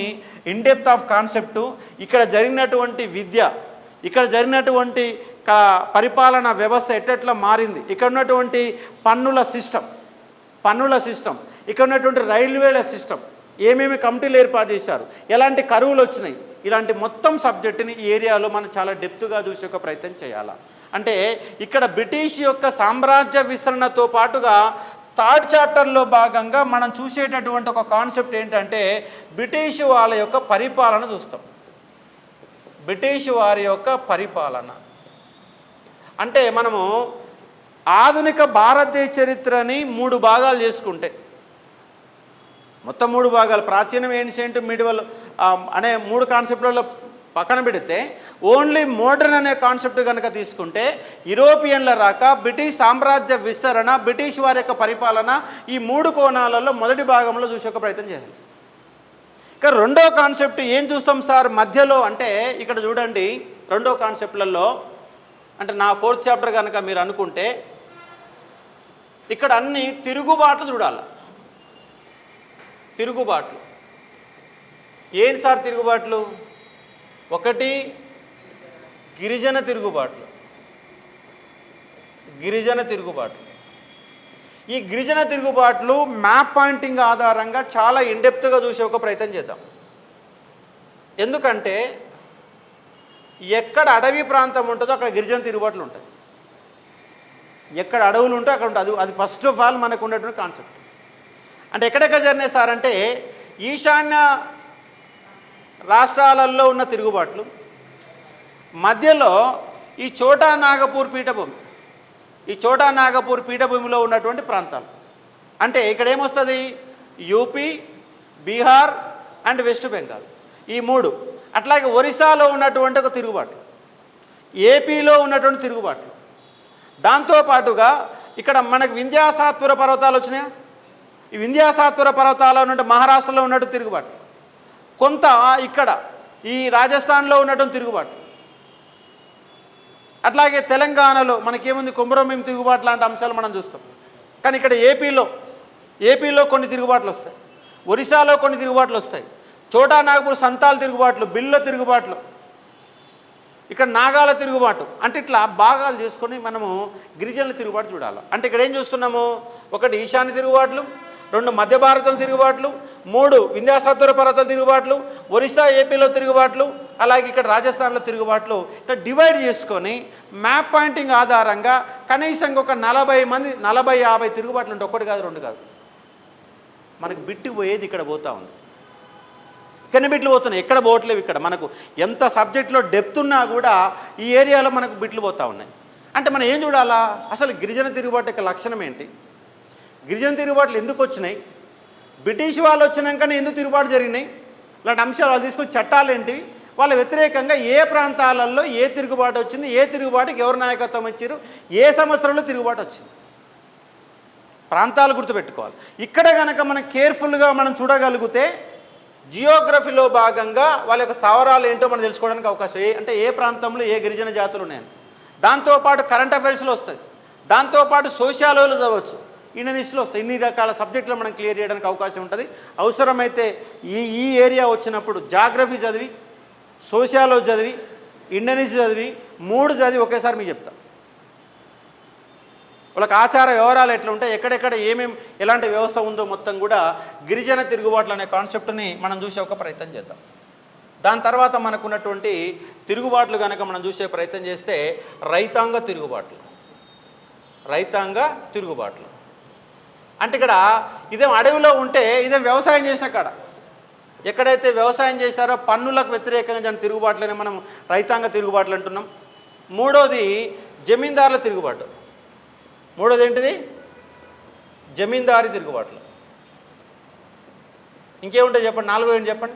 ఇన్డెప్త్ ఆఫ్ కాన్సెప్టు, ఇక్కడ జరిగినటువంటి విద్య, ఇక్కడ జరిగినటువంటి పరిపాలన వ్యవస్థ ఎట్లా మారింది, ఇక్కడ ఉన్నటువంటి పన్నుల సిస్టమ్, ఇక్కడ ఉన్నటువంటి రైల్వేల సిస్టమ్, ఏమేమి కమిటీలు ఏర్పాటు చేశారు, ఎలాంటి కరువులు వచ్చినాయి, ఇలాంటి మొత్తం సబ్జెక్టుని ఈ ఏరియాలో మనం చాలా డెప్త్గా చూసే ఒక ప్రయత్నం చేయాలి. అంటే ఇక్కడ బ్రిటిష్ యొక్క సామ్రాజ్య విస్తరణతో పాటుగా థర్డ్ చాప్టర్లో భాగంగా మనం చూసేటటువంటి ఒక కాన్సెప్ట్ ఏంటంటే బ్రిటిష్ వాళ్ళ యొక్క పరిపాలన చూస్తాం. బ్రిటిష్ వారి యొక్క పరిపాలన అంటే మనము ఆధునిక భారతదేశ చరిత్రని 3 భాగాలు చేసుకుంటే, మొత్తం 3 భాగాలు, ప్రాచీనం, ఏన్షియంట్, మిడివల్ అనే 3 కాన్సెప్ట్లలో పక్కన పెడితే ఓన్లీ మోడర్న్ అనే కాన్సెప్ట్ కనుక తీసుకుంటే యూరోపియన్ల రాక, బ్రిటిష్ సామ్రాజ్య విస్తరణ, బ్రిటిష్ వారి యొక్క పరిపాలన, ఈ 3 కోణాలలో మొదటి భాగంలో చూసే ఒక ప్రయత్నం చేయాలి. ఇక రెండో కాన్సెప్ట్ ఏం చూస్తాం సార్ మధ్యలో అంటే, ఇక్కడ చూడండి రెండో కాన్సెప్ట్లలో అంటే నా 4th చాప్టర్ కనుక మీరు అనుకుంటే ఇక్కడ అన్ని తిరుగుబాట్లు చూడాలి. తిరుగుబాట్లు ఏంటి సార్? తిరుగుబాట్లు 1 గిరిజన తిరుగుబాట్లు. ఈ గిరిజన తిరుగుబాట్లు మ్యాప్ పాయింటింగ్ ఆధారంగా చాలా ఇన్డెప్త్గా చూసే ఒక ప్రయత్నం చేద్దాం. ఎందుకంటే ఎక్కడ అడవి ప్రాంతం ఉంటుందో అక్కడ గిరిజన తిరుగుబాట్లు ఉంటాయి. ఎక్కడ అడవులు ఉంటే అక్కడ ఉంటుంది. అది ఫస్ట్ ఆఫ్ ఆల్ మనకు ఉన్నటువంటి కాన్సెప్ట్. అంటే ఎక్కడెక్కడ జరిగినాయి సార్ అంటే ఈశాన్య రాష్ట్రాలలో ఉన్న తిరుగుబాట్లు, మధ్యలో ఈ చోటా నాగపూర్ పీఠభూమి, ఈ చోటా నాగపూర్ పీఠభూమిలో ఉన్నటువంటి ప్రాంతాలు. అంటే ఇక్కడ ఏమొస్తుంది? UP, Bihar and west Bengal, ఈ 3. అట్లాగే ఒరిస్సాలో ఉన్నటువంటి ఒక తిరుగుబాటు, ఏపీలో ఉన్నటువంటి తిరుగుబాట్లు, దాంతోపాటుగా ఇక్కడ మనకు వింధ్యాసాత్పుర పర్వతాలు వచ్చినాయా, ఈ వింధ్యాసాత్పుర పర్వతాల్లో ఉన్నట్టు మహారాష్ట్రలో ఉన్నట్టు తిరుగుబాటు, కొంత ఇక్కడ ఈ రాజస్థాన్లో ఉన్నటువంటి తిరుగుబాటు, అట్లాగే తెలంగాణలో మనకేముంది కొమరంభీం తిరుగుబాటు లాంటి అంశాలు మనం చూస్తాం. కానీ ఇక్కడ ఏపీలో కొన్ని తిరుగుబాట్లు వస్తాయి. ఒరిస్సాలో కొన్ని తిరుగుబాట్లు వస్తాయి, చోటా నాగపూర్ సంతాల్ తిరుగుబాట్లు, బిల్ల తిరుగుబాట్లు, ఇక్కడ నాగాల తిరుగుబాటు. అంటే ఇట్లా భాగాలు చేసుకొని మనము గిరిజనుల తిరుగుబాటు చూడాలి. అంటే ఇక్కడ ఏం చూస్తున్నాము, ఒకటి ఈశాన్య తిరుగుబాట్లు, 2 మధ్య భారతం తిరుగుబాట్లు, 3 వింధ్యాసత్వర పర్వతం తిరుగుబాట్లు, ఒరిస్సా ఏపీలో తిరుగుబాట్లు, అలాగే ఇక్కడ రాజస్థాన్లో తిరుగుబాట్లు. ఇట్లా డివైడ్ చేసుకొని మ్యాప్ పాయింటింగ్ ఆధారంగా కనీసం ఒక 40-50 తిరుగుబాట్లు ఉంటే, ఒకటి కాదు 2 కాదు. మనకి బిట్టు పోయేది ఇక్కడ పోతూ ఉంది, ఇక్కడ బిట్లు పోతున్నాయి, ఎక్కడ పోవట్లేవు. ఇక్కడ మనకు ఎంత సబ్జెక్ట్లో డెప్త్ ఉన్నా కూడా ఈ ఏరియాలో మనకు బిట్లు పోతూ ఉన్నాయి. అంటే మనం ఏం చూడాలా, అసలు గిరిజన తిరుగుబాటు యొక్క లక్షణం ఏంటి, గిరిజన తిరుగుబాట్లు ఎందుకు వచ్చినాయి, బ్రిటిష్ వాళ్ళు వచ్చినాకనే ఎందుకు తిరుగుబాటు జరిగినాయి, ఇలాంటి అంశాలు వాళ్ళు తీసుకొచ్చి చట్టాలు ఏంటి, వాళ్ళ వ్యతిరేకంగా ఏ ప్రాంతాలలో ఏ తిరుగుబాటు వచ్చింది, ఏ తిరుగుబాటుకి ఎవరు నాయకత్వం ఇచ్చారు, ఏ సంవత్సరంలో తిరుగుబాటు వచ్చింది, ప్రాంతాలు గుర్తుపెట్టుకోవాలి. ఇక్కడ కనుక మనం కేర్ఫుల్గా మనం చూడగలిగితే జియోగ్రఫీలో భాగంగా వాళ్ళ యొక్క స్థావరాలు ఏంటో మనం తెలుసుకోవడానికి అవకాశం, అంటే ఏ ప్రాంతంలో ఏ గిరిజన జాతులు ఉన్నాయని. దాంతోపాటు కరెంట్ అఫైర్స్లో వస్తుంది, దాంతోపాటు సోషియాలజీలో చదవచ్చు, ఇండియన్ హిస్టరీలో వస్తాయి. ఇన్ని రకాల సబ్జెక్టులు మనం క్లియర్ చేయడానికి అవకాశం ఉంటుంది. అవసరమైతే ఈ ఏరియా వచ్చినప్పుడు జాగ్రఫీ చదివి, సోషియాలజీ చదివి, ఇండియన్ హిస్టరీ చదివి, 3 చదివి ఒకేసారి మీకు చెప్తా. వాళ్ళకి ఆచార వ్యవహారాలు ఎట్లా ఉంటాయి, ఎక్కడెక్కడ ఎలాంటి వ్యవస్థ ఉందో మొత్తం కూడా గిరిజన తిరుగుబాట్లు అనే కాన్సెప్ట్ని మనం చూసే ఒక ప్రయత్నం చేద్దాం. దాని తర్వాత మనకున్నటువంటి తిరుగుబాట్లు కనుక మనం చూసే ప్రయత్నం చేస్తే రైతాంగ తిరుగుబాట్లు అంటే ఇక్కడ ఇదేం అడవిలో ఉంటే ఇదేం వ్యవసాయం చేసిన కాడ, ఎక్కడైతే వ్యవసాయం చేశారో పన్నులకు వ్యతిరేకంగా జరిగిన తిరుగుబాట్లనే మనం రైతాంగ తిరుగుబాట్లు అంటున్నాం. 3వది జమీందారుల తిరుగుబాటు. 3వది ఏంటిది, జమీందారీ తిరుగుబాట్లు. ఇంకేముంటాయి చెప్పండి, 4వ ఏంటి చెప్పండి.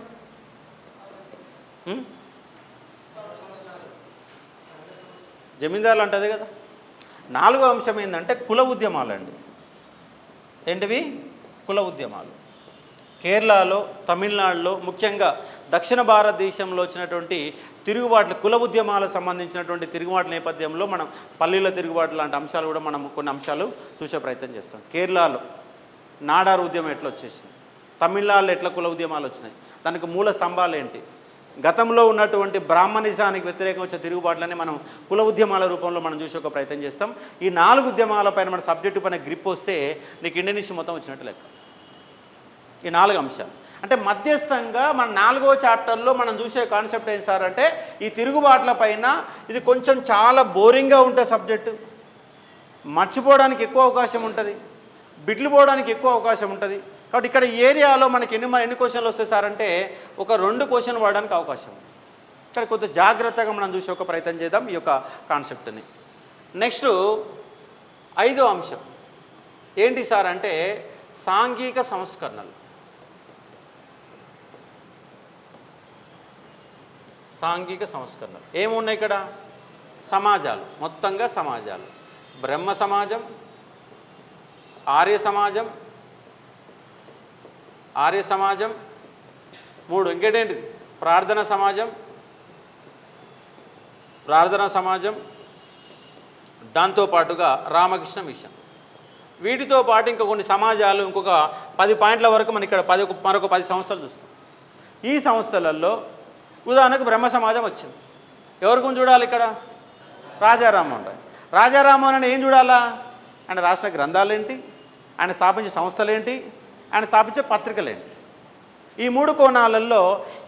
జమీందారులు అంటది కదా. 4వ అంశం ఏంటంటే కుల ఉద్యమాలు అండి. ఏంటివి, కుల ఉద్యమాలు. కేరళలో, తమిళనాడులో, ముఖ్యంగా దక్షిణ భారతదేశంలో వచ్చినటువంటి తిరుగుబాట్లు, కుల ఉద్యమాలకు సంబంధించినటువంటి తిరుగుబాటు నేపథ్యంలో మనం పల్లెల తిరుగుబాటు లాంటి అంశాలు కూడా మనం కొన్ని అంశాలు చూసే ప్రయత్నం చేస్తాం. కేరళలో నాడార్ ఉద్యమం ఎట్లా వచ్చేసింది, తమిళనాడులో ఎట్లా కుల ఉద్యమాలు వచ్చినాయి, దానికి మూల స్తంభాలు ఏంటి, గతంలో ఉన్నటువంటి బ్రాహ్మణిజానికి వ్యతిరేకంగా వచ్చే తిరుగుబాట్లని మనం కుల ఉద్యమాల రూపంలో మనం చూసే ఒక ప్రయత్నం చేస్తాం. ఈ 4 ఉద్యమాలపైన మన సబ్జెక్టు పైన గ్రిప్ వస్తే నీకు ఇండియన్ హిస్టరీ మొత్తం వచ్చినట్టు లెక్క. ఈ 4 అంశాలు అంటే మధ్యస్థంగా మన 4వ చాప్టర్లో మనం చూసే కాన్సెప్ట్ ఏంటి సార్ అంటే, ఈ తిరుగుబాట్ల పైన ఇది కొంచెం చాలా బోరింగ్గా ఉంటుంది సబ్జెక్టు, మర్చిపోవడానికి ఎక్కువ అవకాశం ఉంటుంది, బిట్లు పోవడానికి ఎక్కువ అవకాశం ఉంటుంది. కాబట్టి ఇక్కడ ఈ ఏరియాలో మనకి ఎన్ని క్వశ్చన్లు వస్తాయి సార్ అంటే ఒక 2 క్వశ్చన్లు పడడానికి అవకాశం ఉంది. ఇక్కడ కొంత జాగ్రత్తగా మనం చూసే ఒక ప్రయత్నం చేద్దాం ఈ యొక్క కాన్సెప్ట్ని. నెక్స్ట్ 5వ అంశం ఏంటి సార్ అంటే సాంఘిక సంస్కరణలు. సాంఘిక సంస్కరణలు ఏమున్నాయి ఇక్కడ, సమాజాలు, మొత్తంగా సమాజాలు, బ్రహ్మ సమాజం, ఆర్య సమాజం, 3 ఇంకేంటిది ప్రార్థన సమాజం, దాంతోపాటుగా రామకృష్ణ మిషన్. వీటితో పాటు ఇంకా కొన్ని సమాజాలు, ఇంకొక 10 పాయింట్ల వరకు మనం ఇక్కడ మరొక 10 సంస్థలు చూస్తాం. ఈ సంస్థలలో ఉదాహరణకు బ్రహ్మ సమాజం వచ్చింది. ఎవరి గురించి చూడాలి ఇక్కడ, రాజారామోహన్ రాయ్. రాజారామోహన్ అని ఏం చూడాలా, ఆయన రాసిన గ్రంథాలేంటి, ఆయన స్థాపించే సంస్థలేంటి, ఆయన స్థాపించే పత్రికలేంటి. ఈ 3 కోణాలలో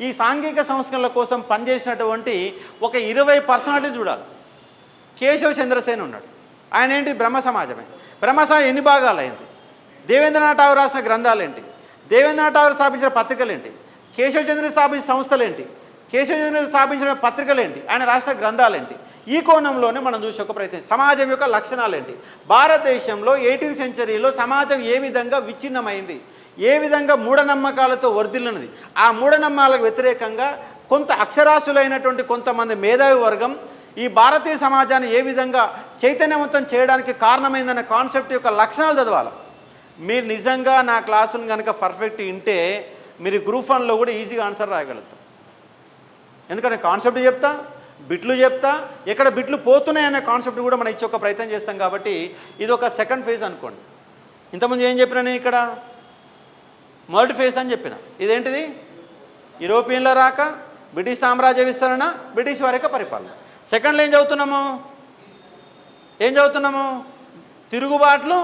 ఈ సాంఘిక సంస్కరణల కోసం పనిచేసినటువంటి ఒక 20 పర్సనాలిటీ చూడాలి. కేశవ చంద్రసేన్ ఉన్నాడు, ఆయన ఏంటి బ్రహ్మ సమాజమే. బ్రహ్మ సమాజం ఎన్ని భాగాలు అయింది, దేవేంద్రనాథ్ ఠాగూర్ రాసిన గ్రంథాలేంటి, దేవేంద్రనాథ్ ఠాగూర్ స్థాపించిన పత్రికలేంటి, కేశవ చంద్ర స్థాపించిన సంస్థలేంటి, కేశవ చంద్ర స్థాపించిన పత్రికలేంటి, ఆయన రాసిన గ్రంథాలేంటి. ఈ కోణంలోనే మనం చూసే ఒక ప్రయత్నం, సమాజం యొక్క లక్షణాలు ఏంటి, భారతదేశంలో 18th సెంచరీలో సమాజం ఏ విధంగా విచ్ఛిన్నమైంది, ఏ విధంగా మూఢనమ్మకాలతో వర్ధిల్లినది, ఆ మూఢనమ్మకాలకు వ్యతిరేకంగా కొంత అక్షరాస్యులైనటువంటి కొంతమంది మేధావి వర్గం ఈ భారతీయ సమాజాన్ని ఏ విధంగా చైతన్యవంతం చేయడానికి కారణమైందనే కాన్సెప్ట్ యొక్క లక్షణాలు చదవాలి. మీరు నిజంగా నా క్లాసును కనుక పర్ఫెక్ట్ వింటే మీరు గ్రూప్ 1లో కూడా ఈజీగా ఆన్సర్ రాయగలుగుతాం. ఎందుకంటే కాన్సెప్ట్ చెప్తా, బిట్లు చెప్తా, ఎక్కడ బిట్లు పోతున్నాయనే కాన్సెప్ట్ కూడా మనం ఇచ్చే ఒక ప్రయత్నం చేస్తాం. కాబట్టి ఇది ఒక సెకండ్ ఫేజ్ అనుకోండి. ఇంతకుముందు ఏం చెప్పినా నేను ఇక్కడ మొదటి ఫేజ్ అని చెప్పిన. ఇదేంటిది? యూరోపియన్ల రాక, బ్రిటిష్ సామ్రాజ్య విస్తరణ, బ్రిటిష్ వారి యొక్క పరిపాలన. సెకండ్లో ఏం చదువుతున్నాము? తిరుగుబాట్లు,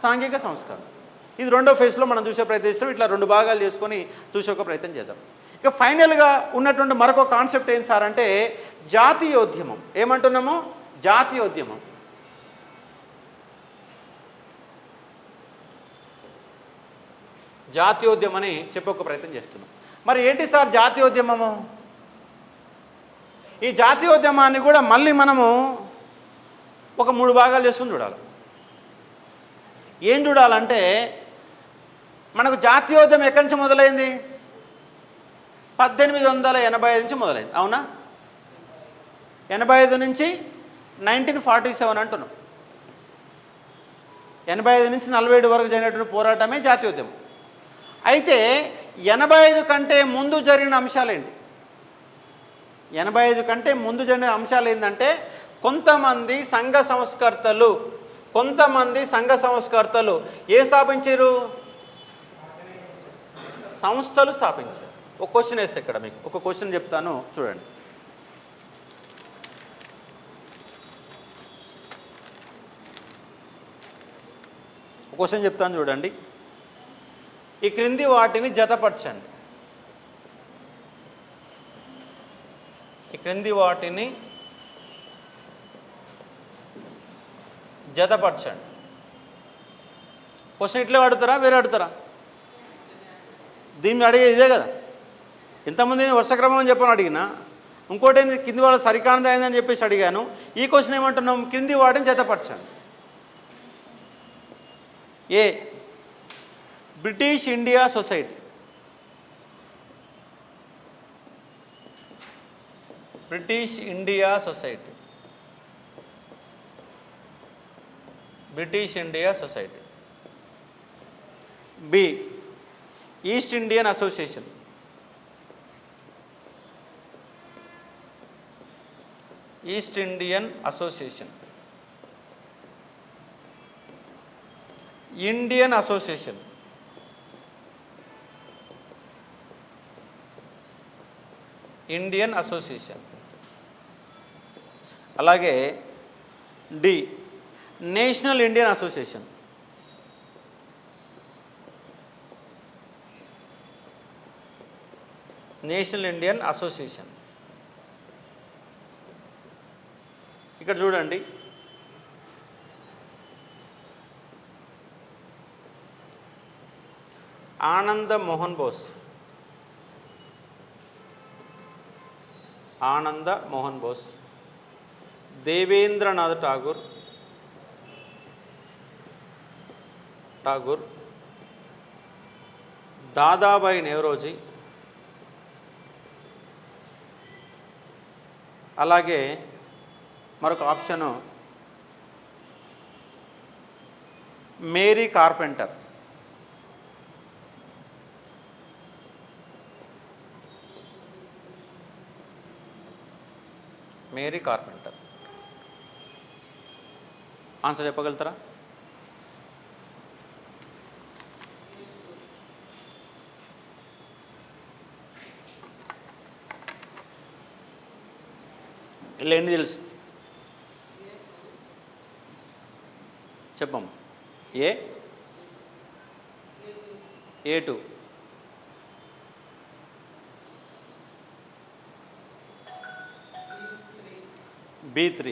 సాంఘిక సంస్కరణ. ఇది రెండో ఫేజ్లో మనం చూసే ప్రయత్నిస్తాం. ఇట్లా 2 భాగాలు చేసుకొని చూసే ఒక ప్రయత్నం చేద్దాం. ఇక ఫైనల్గా ఉన్నటువంటి మరొక కాన్సెప్ట్ ఏంటి సార్ అంటే జాతీయోద్యమం. ఏమంటున్నాము? జాతీయోద్యమం. జాతీయోద్యమం అని చెప్పే ఒక ప్రయత్నం చేస్తున్నాం. మరి ఏంటి సార్ జాతీయోద్యమము? ఈ జాతీయోద్యమాన్ని కూడా మళ్ళీ మనము ఒక 3 భాగాలు చేసుకుని చూడాలి. ఏం చూడాలంటే మనకు జాతీయోద్యమం ఎక్కడి నుంచి మొదలైంది? 1885 నుంచి మొదలైంది. అవునా? 85 నుంచి 1947 అంటున్నాం. 85 నుంచి 47 వరకు జరిగినటువంటి పోరాటమే జాతీయోద్యమం. అయితే 85 కంటే ముందు జరిగిన అంశాలేంటి? 85 కంటే ముందు జరిగిన అంశాలు ఏంటంటే కొంతమంది సంఘ సంస్కర్తలు స్థాపించారు? సంస్థలు స్థాపించారు. ఒక క్వశ్చన్ వేస్తే ఇక్కడ మీకు ఒక క్వశ్చన్ చెప్తాను చూడండి. ఒక క్వశ్చన్ చెప్తాను చూడండి. ఈ క్రింది వాటిని జతపరచండి. క్వశ్చన్ ఇట్లే అడుగుతారా వేరే అడుగుతారా? దీన్ని అడిగేది ఇదే కదా. ఇంతమంది వర్షక్రమం అని చెప్పని అడిగినా, ఇంకోటి ఏంది కింది వాళ్ళ సరికానది అయిందని చెప్పేసి అడిగాను. ఈ క్వశ్చన్ ఏమంటున్నాం? కింది వాటిని జతపరచండి. A British India Society, British India Society. B East Indian Association, Indian Association. అలాగే డి నేషనల్ ఇండియన్ అసోసియేషన్. ఇక్కడ చూడండి, ఆనంద మోహన్ బోస్, దేవేంద్రనాథ్ ఠాగూర్, దాదాబాయి నెహ్రోజీ, అలాగే మరొక ఆప్షను మేరీ కార్పెంటర్. ఆన్సర్ చెప్పగలుగుతారా? ఇలా ఎన్ని తెలుసు చెప్పమ్మ. A2, B3,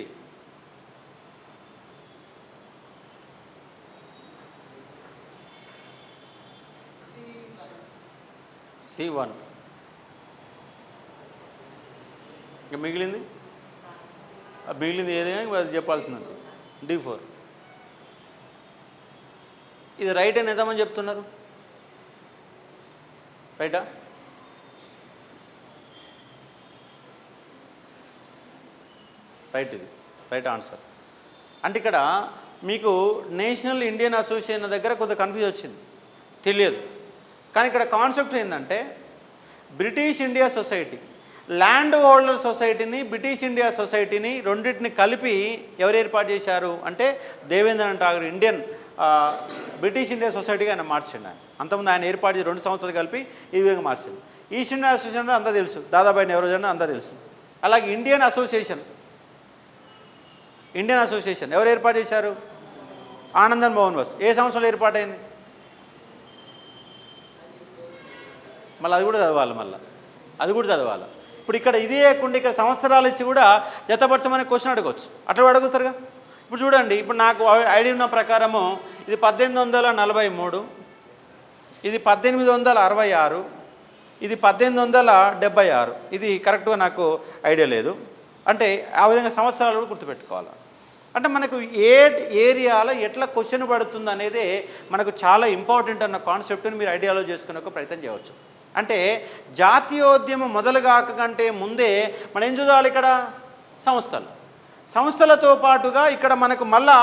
C1. ఇంకా మిగిలింది ఏదైనా అది చెప్పాల్సింది. D4. ఇది రైట్ అని ఎంతమంది చెప్తున్నారు? రైటా? రైట్, ఇది రైట్ ఆన్సర్. అంటే ఇక్కడ మీకు నేషనల్ ఇండియన్ అసోసియేషన్ దగ్గర కొంత కన్ఫ్యూజ్ వచ్చింది, తెలియదు. కానీ ఇక్కడ కాన్సెప్ట్ ఏంటంటే British India Society, land holder సొసైటీని, బ్రిటిష్ ఇండియా సొసైటీని రెండింటిని కలిపి ఎవరు ఏర్పాటు చేశారు అంటే Debendranath Tagore, Indian British India సొసైటీగా ఆయన మార్చండి. ఆయన అంతకుముందు ఆయన ఏర్పాటు 2 సంవత్సరాలు కలిపి ఈ విధంగా మార్చింది. ఈస్ట్ ఇండియన్ అసోసియేషన్ అంతా తెలుసు, దాదాబాయి నెహ్రూ అని అంతా తెలుసు. అలాగే ఇండియన్ అసోసియేషన్ ఎవరు ఏర్పాటు చేశారు? ఆనందన్ మోహన్ బోస్. ఏ సంవత్సరంలో ఏర్పాటైంది? మళ్ళీ అది కూడా చదవాలి. ఇప్పుడు ఇక్కడ ఇది లేకుండా ఇక్కడ సంవత్సరాలు ఇచ్చి కూడా జతపరచమనే క్వశ్చన్ అడగవచ్చు. అట్లా అడుగుతారుగా. ఇప్పుడు చూడండి, ఇప్పుడు నాకు ఐడియా ఉన్న ప్రకారము ఇది 1843, ఇది 1866, ఇది 1876. ఇది కరెక్ట్గా నాకు ఐడియా లేదు. అంటే ఆ విధంగా సంవత్సరాలు కూడా గుర్తుపెట్టుకోవాలి. అంటే మనకు ఏ ఏరియాలో ఎట్లా క్వశ్చన్ పడుతుంది అనేది మనకు చాలా ఇంపార్టెంట్ అన్న కాన్సెప్ట్ని మీరు ఐడియాలో చేసుకునే ఒక ప్రయత్నం చేయవచ్చు. అంటే జాతీయోద్యమం మొదలుగాక కంటే ముందే మనం ఏం చూడాలి? ఇక్కడ సంస్థలతో పాటుగా ఇక్కడ మనకు మళ్ళీ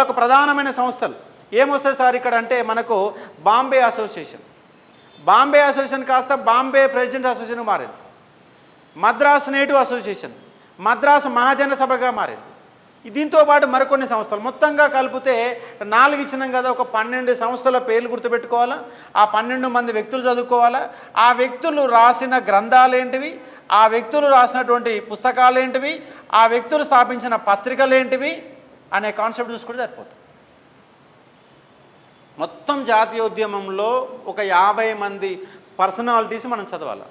ఒక ప్రధానమైన సంస్థలు ఏమొస్తాయి సార్ ఇక్కడ అంటే మనకు బాంబే అసోసియేషన్ కాస్త బాంబే ప్రెసిడెంట్ అసోసియేషన్ మారింది. మద్రాస్ నేటివ్ అసోసియేషన్ మద్రాసు మహాజన సభగా మారింది. దీంతో పాటు మరికొన్ని సంస్థలు మొత్తంగా కలిపితే 4 ఇచ్చినాం కదా, ఒక 12 సంస్థల పేర్లు గుర్తుపెట్టుకోవాలా. ఆ 12 మంది వ్యక్తులు చదువుకోవాలా. ఆ వ్యక్తులు రాసిన గ్రంథాలు ఏంటివి, ఆ వ్యక్తులు రాసినటువంటి పుస్తకాలు ఏంటివి, ఆ వ్యక్తులు స్థాపించిన పత్రికలు ఏంటివి అనే కాన్సెప్ట్ చూసుకుంటే సరిపోతుంది. మొత్తం జాతీయోద్యమంలో ఒక 50 మంది పర్సనాలిటీస్ మనం చదవాలి.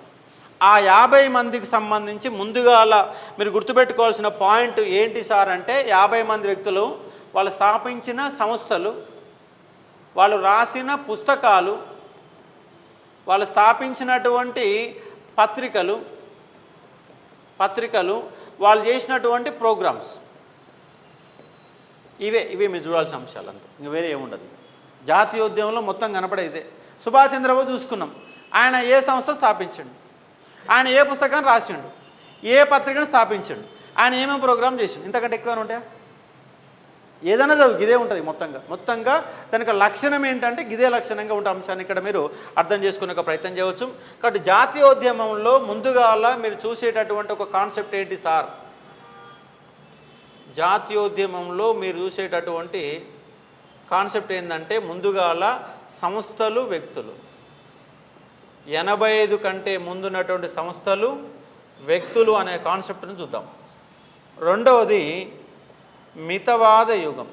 ఆ 50 మందికి సంబంధించి ముందుగా మీరు గుర్తుపెట్టుకోవాల్సిన పాయింట్ ఏంటి సార్ అంటే 50 మంది వ్యక్తులు, వాళ్ళు స్థాపించిన సంస్థలు, వాళ్ళు రాసిన పుస్తకాలు, వాళ్ళు స్థాపించినటువంటి పత్రికలు, వాళ్ళు చేసినటువంటి ప్రోగ్రామ్స్, ఇవే మీరు చూడాల్సిన అంశాలు. అంతే, ఇంక వేరే ఏముండదు. జాతీయోద్యమంలో మొత్తం కనపడేదే. సుభాష్ చంద్రబోస్ చూసుకున్నాం, ఆయన ఏ సంస్థ స్థాపించండు, ఆయన ఏ పుస్తకాన్ని రాసిండు, ఏ పత్రికను స్థాపించాడు, ఆయన ఏమేమి ప్రోగ్రామ్ చేసిండు. ఇంతకంటే ఎక్కువనే ఉంటాయా? ఏదైనా చదువు గిదే ఉంటుంది. మొత్తంగా దానికి లక్షణం ఏంటంటే గిదే లక్షణంగా ఉండే అంశాన్ని ఇక్కడ మీరు అర్థం చేసుకునే ఒక ప్రయత్నం చేయవచ్చు. కాబట్టి జాతీయోద్యమంలో ముందుగా మీరు చూసేటటువంటి ఒక కాన్సెప్ట్ ఏంటి సార్? జాతీయోద్యమంలో మీరు చూసేటటువంటి కాన్సెప్ట్ ఏంటంటే ముందుగా సంస్థలు, వ్యక్తులు. 85 కంటే ముందున్నటువంటి సంస్థలు, వ్యక్తులు అనే కాన్సెప్ట్ని చూద్దాం. రెండవది మితవాద యుగం,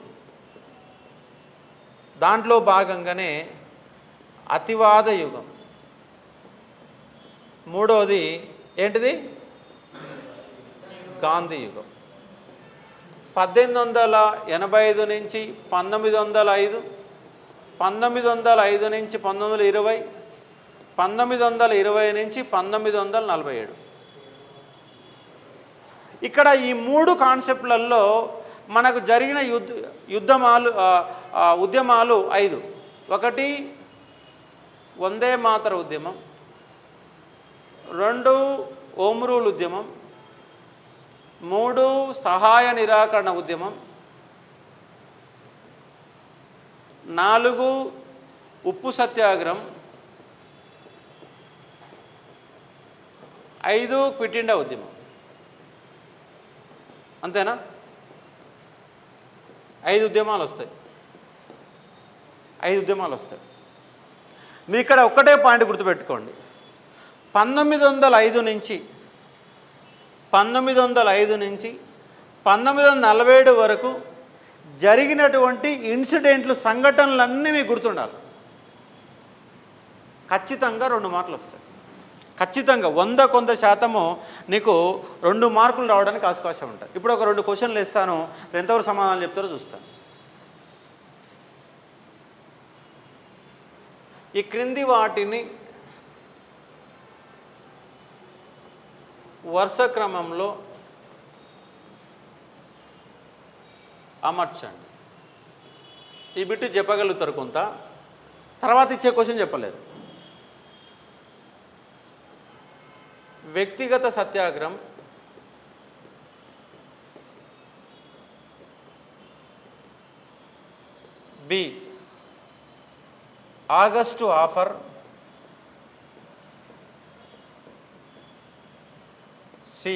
దాంట్లో భాగంగానే అతివాద యుగం. మూడవది ఏంటిది? గాంధీ యుగం. 1885 నుంచి 1905, 1905 నుంచి 1920, 1920 నుంచి 1947. ఇక్కడ ఈ 3 కాన్సెప్ట్లలో మనకు జరిగిన ఉద్యమాలు 5. ఒకటి వందే మాతర ఉద్యమం, 2 హోమ్ రూల్ ఉద్యమం, 3 సహాయ నిరాకరణ ఉద్యమం, 4 ఉప్పు సత్యాగ్రహం, 5 క్విట్ ఇండియా ఉద్యమం. అంతేనా? 5 ఉద్యమాలు వస్తాయి. మీరు ఇక్కడ ఒక్కటే పాయింట్ గుర్తుపెట్టుకోండి. 1905 నుంచి 1947 వరకు జరిగినటువంటి ఇన్సిడెంట్లు, సంఘటనలన్నీ మీకు గుర్తుండాలి. ఖచ్చితంగా 2 మార్కులు వస్తాయి. ఖచ్చితంగా 100% నీకు 2 మార్కులు రావడానికి అవకాశం ఉంటుంది. ఇప్పుడు ఒక 2 క్వశ్చన్లు ఇస్తాను, ఎంతవరకు సమాధానం చెప్తారో చూస్తాను. ఈ క్రింది వాటిని వరుస క్రమంలో అమర్చండి. ఈ బిట్టు చెప్పగలుగుతారు కొంత, తర్వాత ఇచ్చే క్వశ్చన్ చెప్పలేదు. వ్యక్తిగత సత్యాగ్రహం, B August Offer, C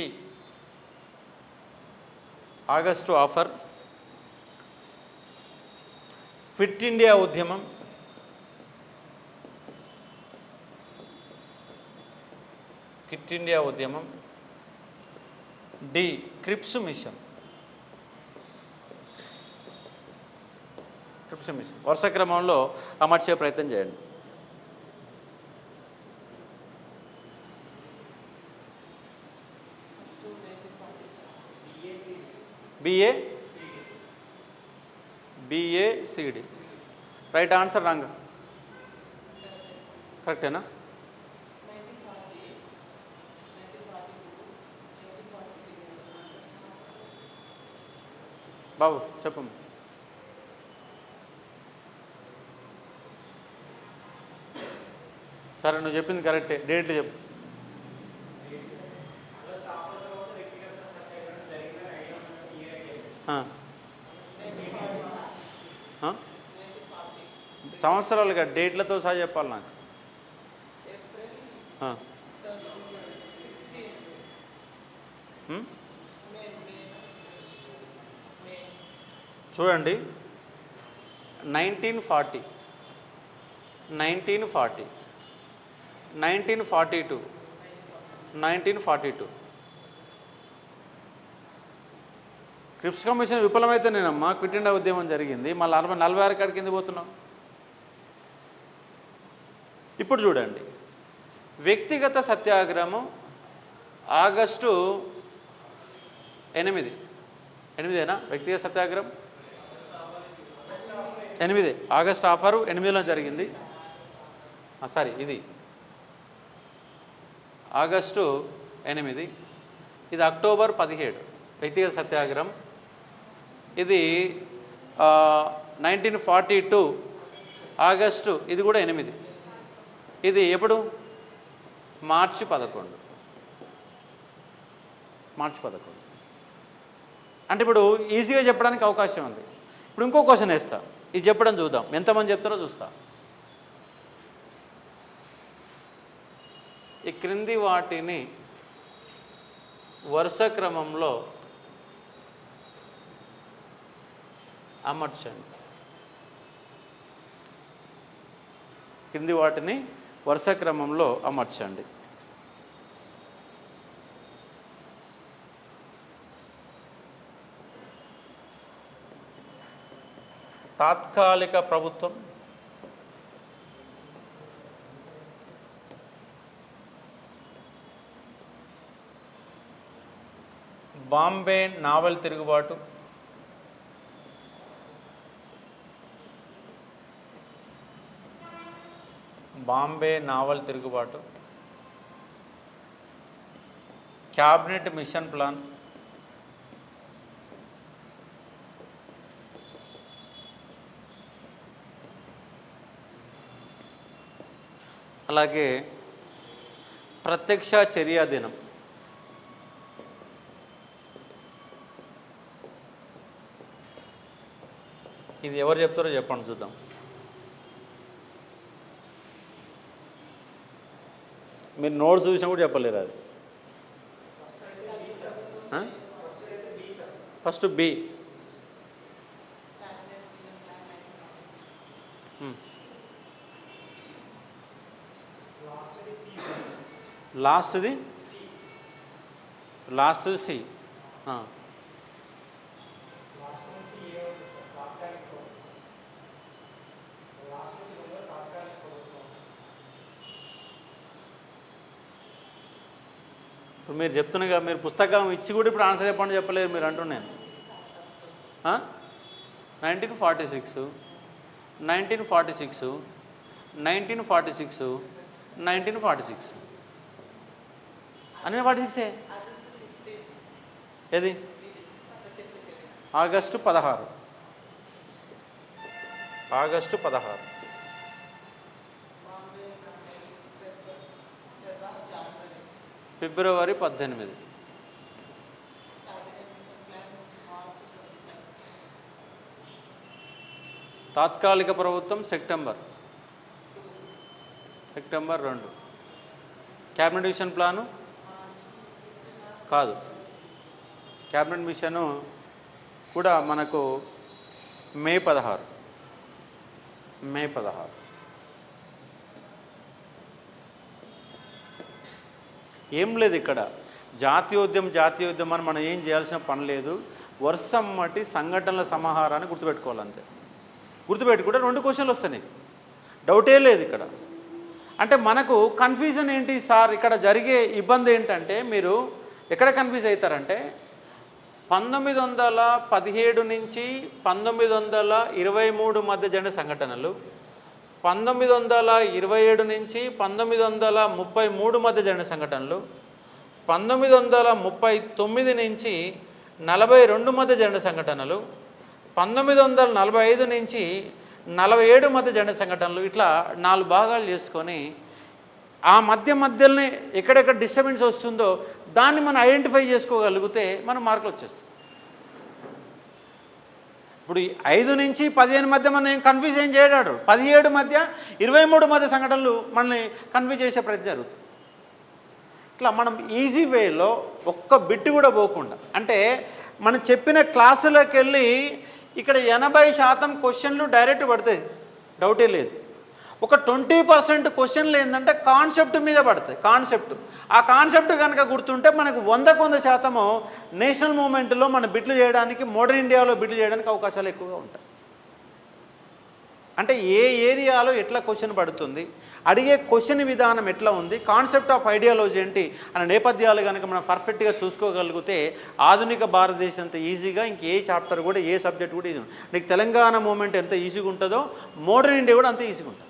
August Offer, Quit India ఉద్యమం, క్విట్ ఇండియా ఉద్యమం. D Cripps Mission, Cripps Mission. వరుస క్రమంలో అమర్చే ప్రయత్నం చేయండి. BACD. రైట్ ఆన్సర్ రాంగ్, కరెక్టేనా? బాబు చెప్పమ్మ. సరే నువ్వు చెప్పింది కరెక్టే, డేట్లు చెప్పు. సంవత్సరాలుగా డేట్లతో సహా చెప్పాలి నాకు. చూడండి, 1940, 1940, 1942, 1942. క్రిప్స్ కమిషన్ విఫలమైతేనేనమ్మా క్విట్ ఇండియా ఉద్యమం జరిగింది. మళ్ళీ 46 కాడికి కింద పోతున్నాం. ఇప్పుడు చూడండి, వ్యక్తిగత సత్యాగ్రహం ఆగస్టు 8. 8 వ్యక్తిగత సత్యాగ్రహం 8 ఆగస్ట్ ఆఫరు 8లో జరిగింది. సారీ, ఇది ఆగస్టు 8, ఇది అక్టోబర్ 17 వ్యక్తిగత సత్యాగ్రహం. ఇది 1942 ఆగస్టు, ఇది కూడా 8. ఇది ఎప్పుడు? మార్చి 11. మార్చి 11. అంటే ఇప్పుడు ఈజీగా చెప్పడానికి అవకాశం ఉంది. ఇప్పుడు ఇంకో క్వశ్చన్ వేస్తా, ఇది చెప్పడం చూద్దాం, ఎంతమంది చెప్తారో చూస్తా. ఈ క్రింది వాటిని వరుస క్రమంలో అమర్చండి. కింది వాటిని వరుస క్రమంలో అమర్చండి. తాత్కాలిక ప్రభుత్వం, బాంబే నావల్ తిరుగుబాటు, బాంబే నావల్ తిరుగుబాటు, క్యాబినెట్ మిషన్ ప్లాన్, అలాగే ప్రత్యక్ష చర్యా దినం. ఇది ఎవరు చెప్తారో చెప్పండి చూద్దాం. మీరు నోట్స్ చూసినా కూడా చెప్పలేరు అది. ఫస్ట్ బి, లాస్ట్ది సి. ఇప్పుడు మీరు చెప్తున్నాగా, మీరు పుస్తకం ఇచ్చి కూడా ఇప్పుడు ఆన్సర్ చెప్పండి చెప్పలేరు మీరు అంటున్నాను. 1946, 1946, 1946, 1946 అన్నీ 46. ఏది? August 16, August 16. ఫిబ్రవరి 18. తాత్కాలిక ప్రభుత్వం సెప్టెంబర్ 2. క్యాబినెట్ మిషన్ ప్లాను కాదు, క్యాబినెట్ మిషను కూడా మనకు మే 16. మే 16. ఏం లేదు ఇక్కడ జాతీయోద్యమం అని మనం ఏం చేయాల్సిన పని లేదు. వర్షం మట్టి సంఘటనల సమాహారాన్ని గుర్తుపెట్టుకోవాలంతే. గుర్తుపెట్టుకుంటే 2 క్వశ్చన్లు వస్తాయి, డౌటే లేదు ఇక్కడ. అంటే మనకు కన్ఫ్యూజన్ ఏంటి సార్, ఇక్కడ జరిగే ఇబ్బంది ఏంటంటే మీరు ఎక్కడ కన్ఫ్యూజ్ అవుతారంటే 1917 నుంచి 1923 మధ్య జరిగిన సంఘటనలు, 1927 నుంచి 1933 మధ్య జరిగిన సంఘటనలు, 1939 నుంచి 42 మధ్య జరిగిన సంఘటనలు, 1945 నుంచి 47 మధ్య జరిగిన సంఘటనలు, ఇట్లా 4 భాగాలు చేసుకొని ఆ మధ్యలోనే ఎక్కడెక్కడ డిస్టర్బెన్స్ వస్తుందో దాన్ని మనం ఐడెంటిఫై చేసుకోగలిగితే మన మార్కులు వచ్చేస్తాయి. ఇప్పుడు 5 నుంచి 15 మధ్య మనం ఏం కన్ఫ్యూజ్ ఏం చేయడాడు, 17 మధ్య 23 మధ్య సంఘటనలు మనల్ని కన్ఫ్యూజ్ చేసే ప్రయత్నం జరుగుతుంది. ఇట్లా మనం ఈజీ వేలో ఒక్క బిట్ కూడా పోకుండా, అంటే మనం చెప్పిన క్లాసులోకి వెళ్ళి ఇక్కడ 80% క్వశ్చన్లు డైరెక్ట్ పడతాయి, డౌటే లేదు. ఒక 20% క్వశ్చన్లు ఏంటంటే కాన్సెప్ట్ మీద పడతాయి. ఆ కాన్సెప్ట్ కనుక గుర్తుంటే మనకు 100% నేషనల్ మూమెంట్లో మన బిట్లు చేయడానికి, మోడర్న్ ఇండియాలో బిట్లు చేయడానికి అవకాశాలు ఎక్కువగా ఉంటాయి. అంటే ఏ ఏరియాలో ఎట్లా క్వశ్చన్ పడుతుంది, అడిగే క్వశ్చన్ విధానం ఎట్లా ఉంది, కాన్సెప్ట్ ఆఫ్ ఐడియాలజీ ఏంటి అనే నేపథ్యాలు కనుక మనం పర్ఫెక్ట్గా చూసుకోగలిగితే ఆధునిక భారతదేశం అంత ఈజీగా ఇంకే చాప్టర్ కూడా, ఏ సబ్జెక్ట్ కూడా ఈజీ. నీకు తెలంగాణ మూమెంట్ ఎంత ఈజీగా ఉంటుందో మోడర్న్ ఇండియా కూడా అంత ఈజీగా ఉంటుంది.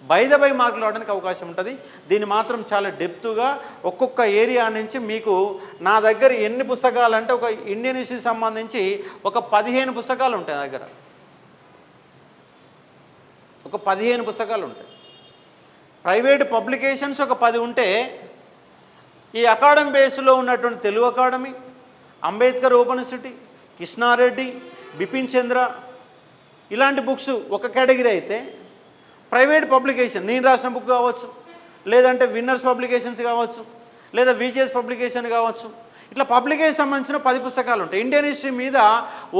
బై మార్కులు రావడానికి అవకాశం ఉంటుంది. దీన్ని మాత్రం చాలా డెప్త్గా ఒక్కొక్క ఏరియా నుంచి మీకు నా దగ్గర ఎన్ని పుస్తకాలు అంటే ఒక ఇండియన్ హిస్టరీకి సంబంధించి ఒక 15 పుస్తకాలు ఉంటాయి నా దగ్గర, ఒక 15 పుస్తకాలు ఉంటాయి. ప్రైవేట్ పబ్లికేషన్స్ ఒక 10 ఉంటే, ఈ అకాడమీ బేస్లో ఉన్నటువంటి Telugu Academy, Ambedkar Open University, Krishnareddy, Bipin Chandra ఇలాంటి బుక్స్ ఒక కేటగిరీ అయితే, ప్రైవేట్ పబ్లికేషన్ నేను రాసిన బుక్ కావచ్చు, లేదంటే విన్నర్స్ పబ్లికేషన్స్ కావచ్చు, లేదా విజిఎస్ పబ్లికేషన్ కావచ్చు, ఇట్లా పబ్లికేషన్ సంబంధించిన 10 పుస్తకాలు ఉంటాయి. ఇండియన్ హిస్టరీ మీద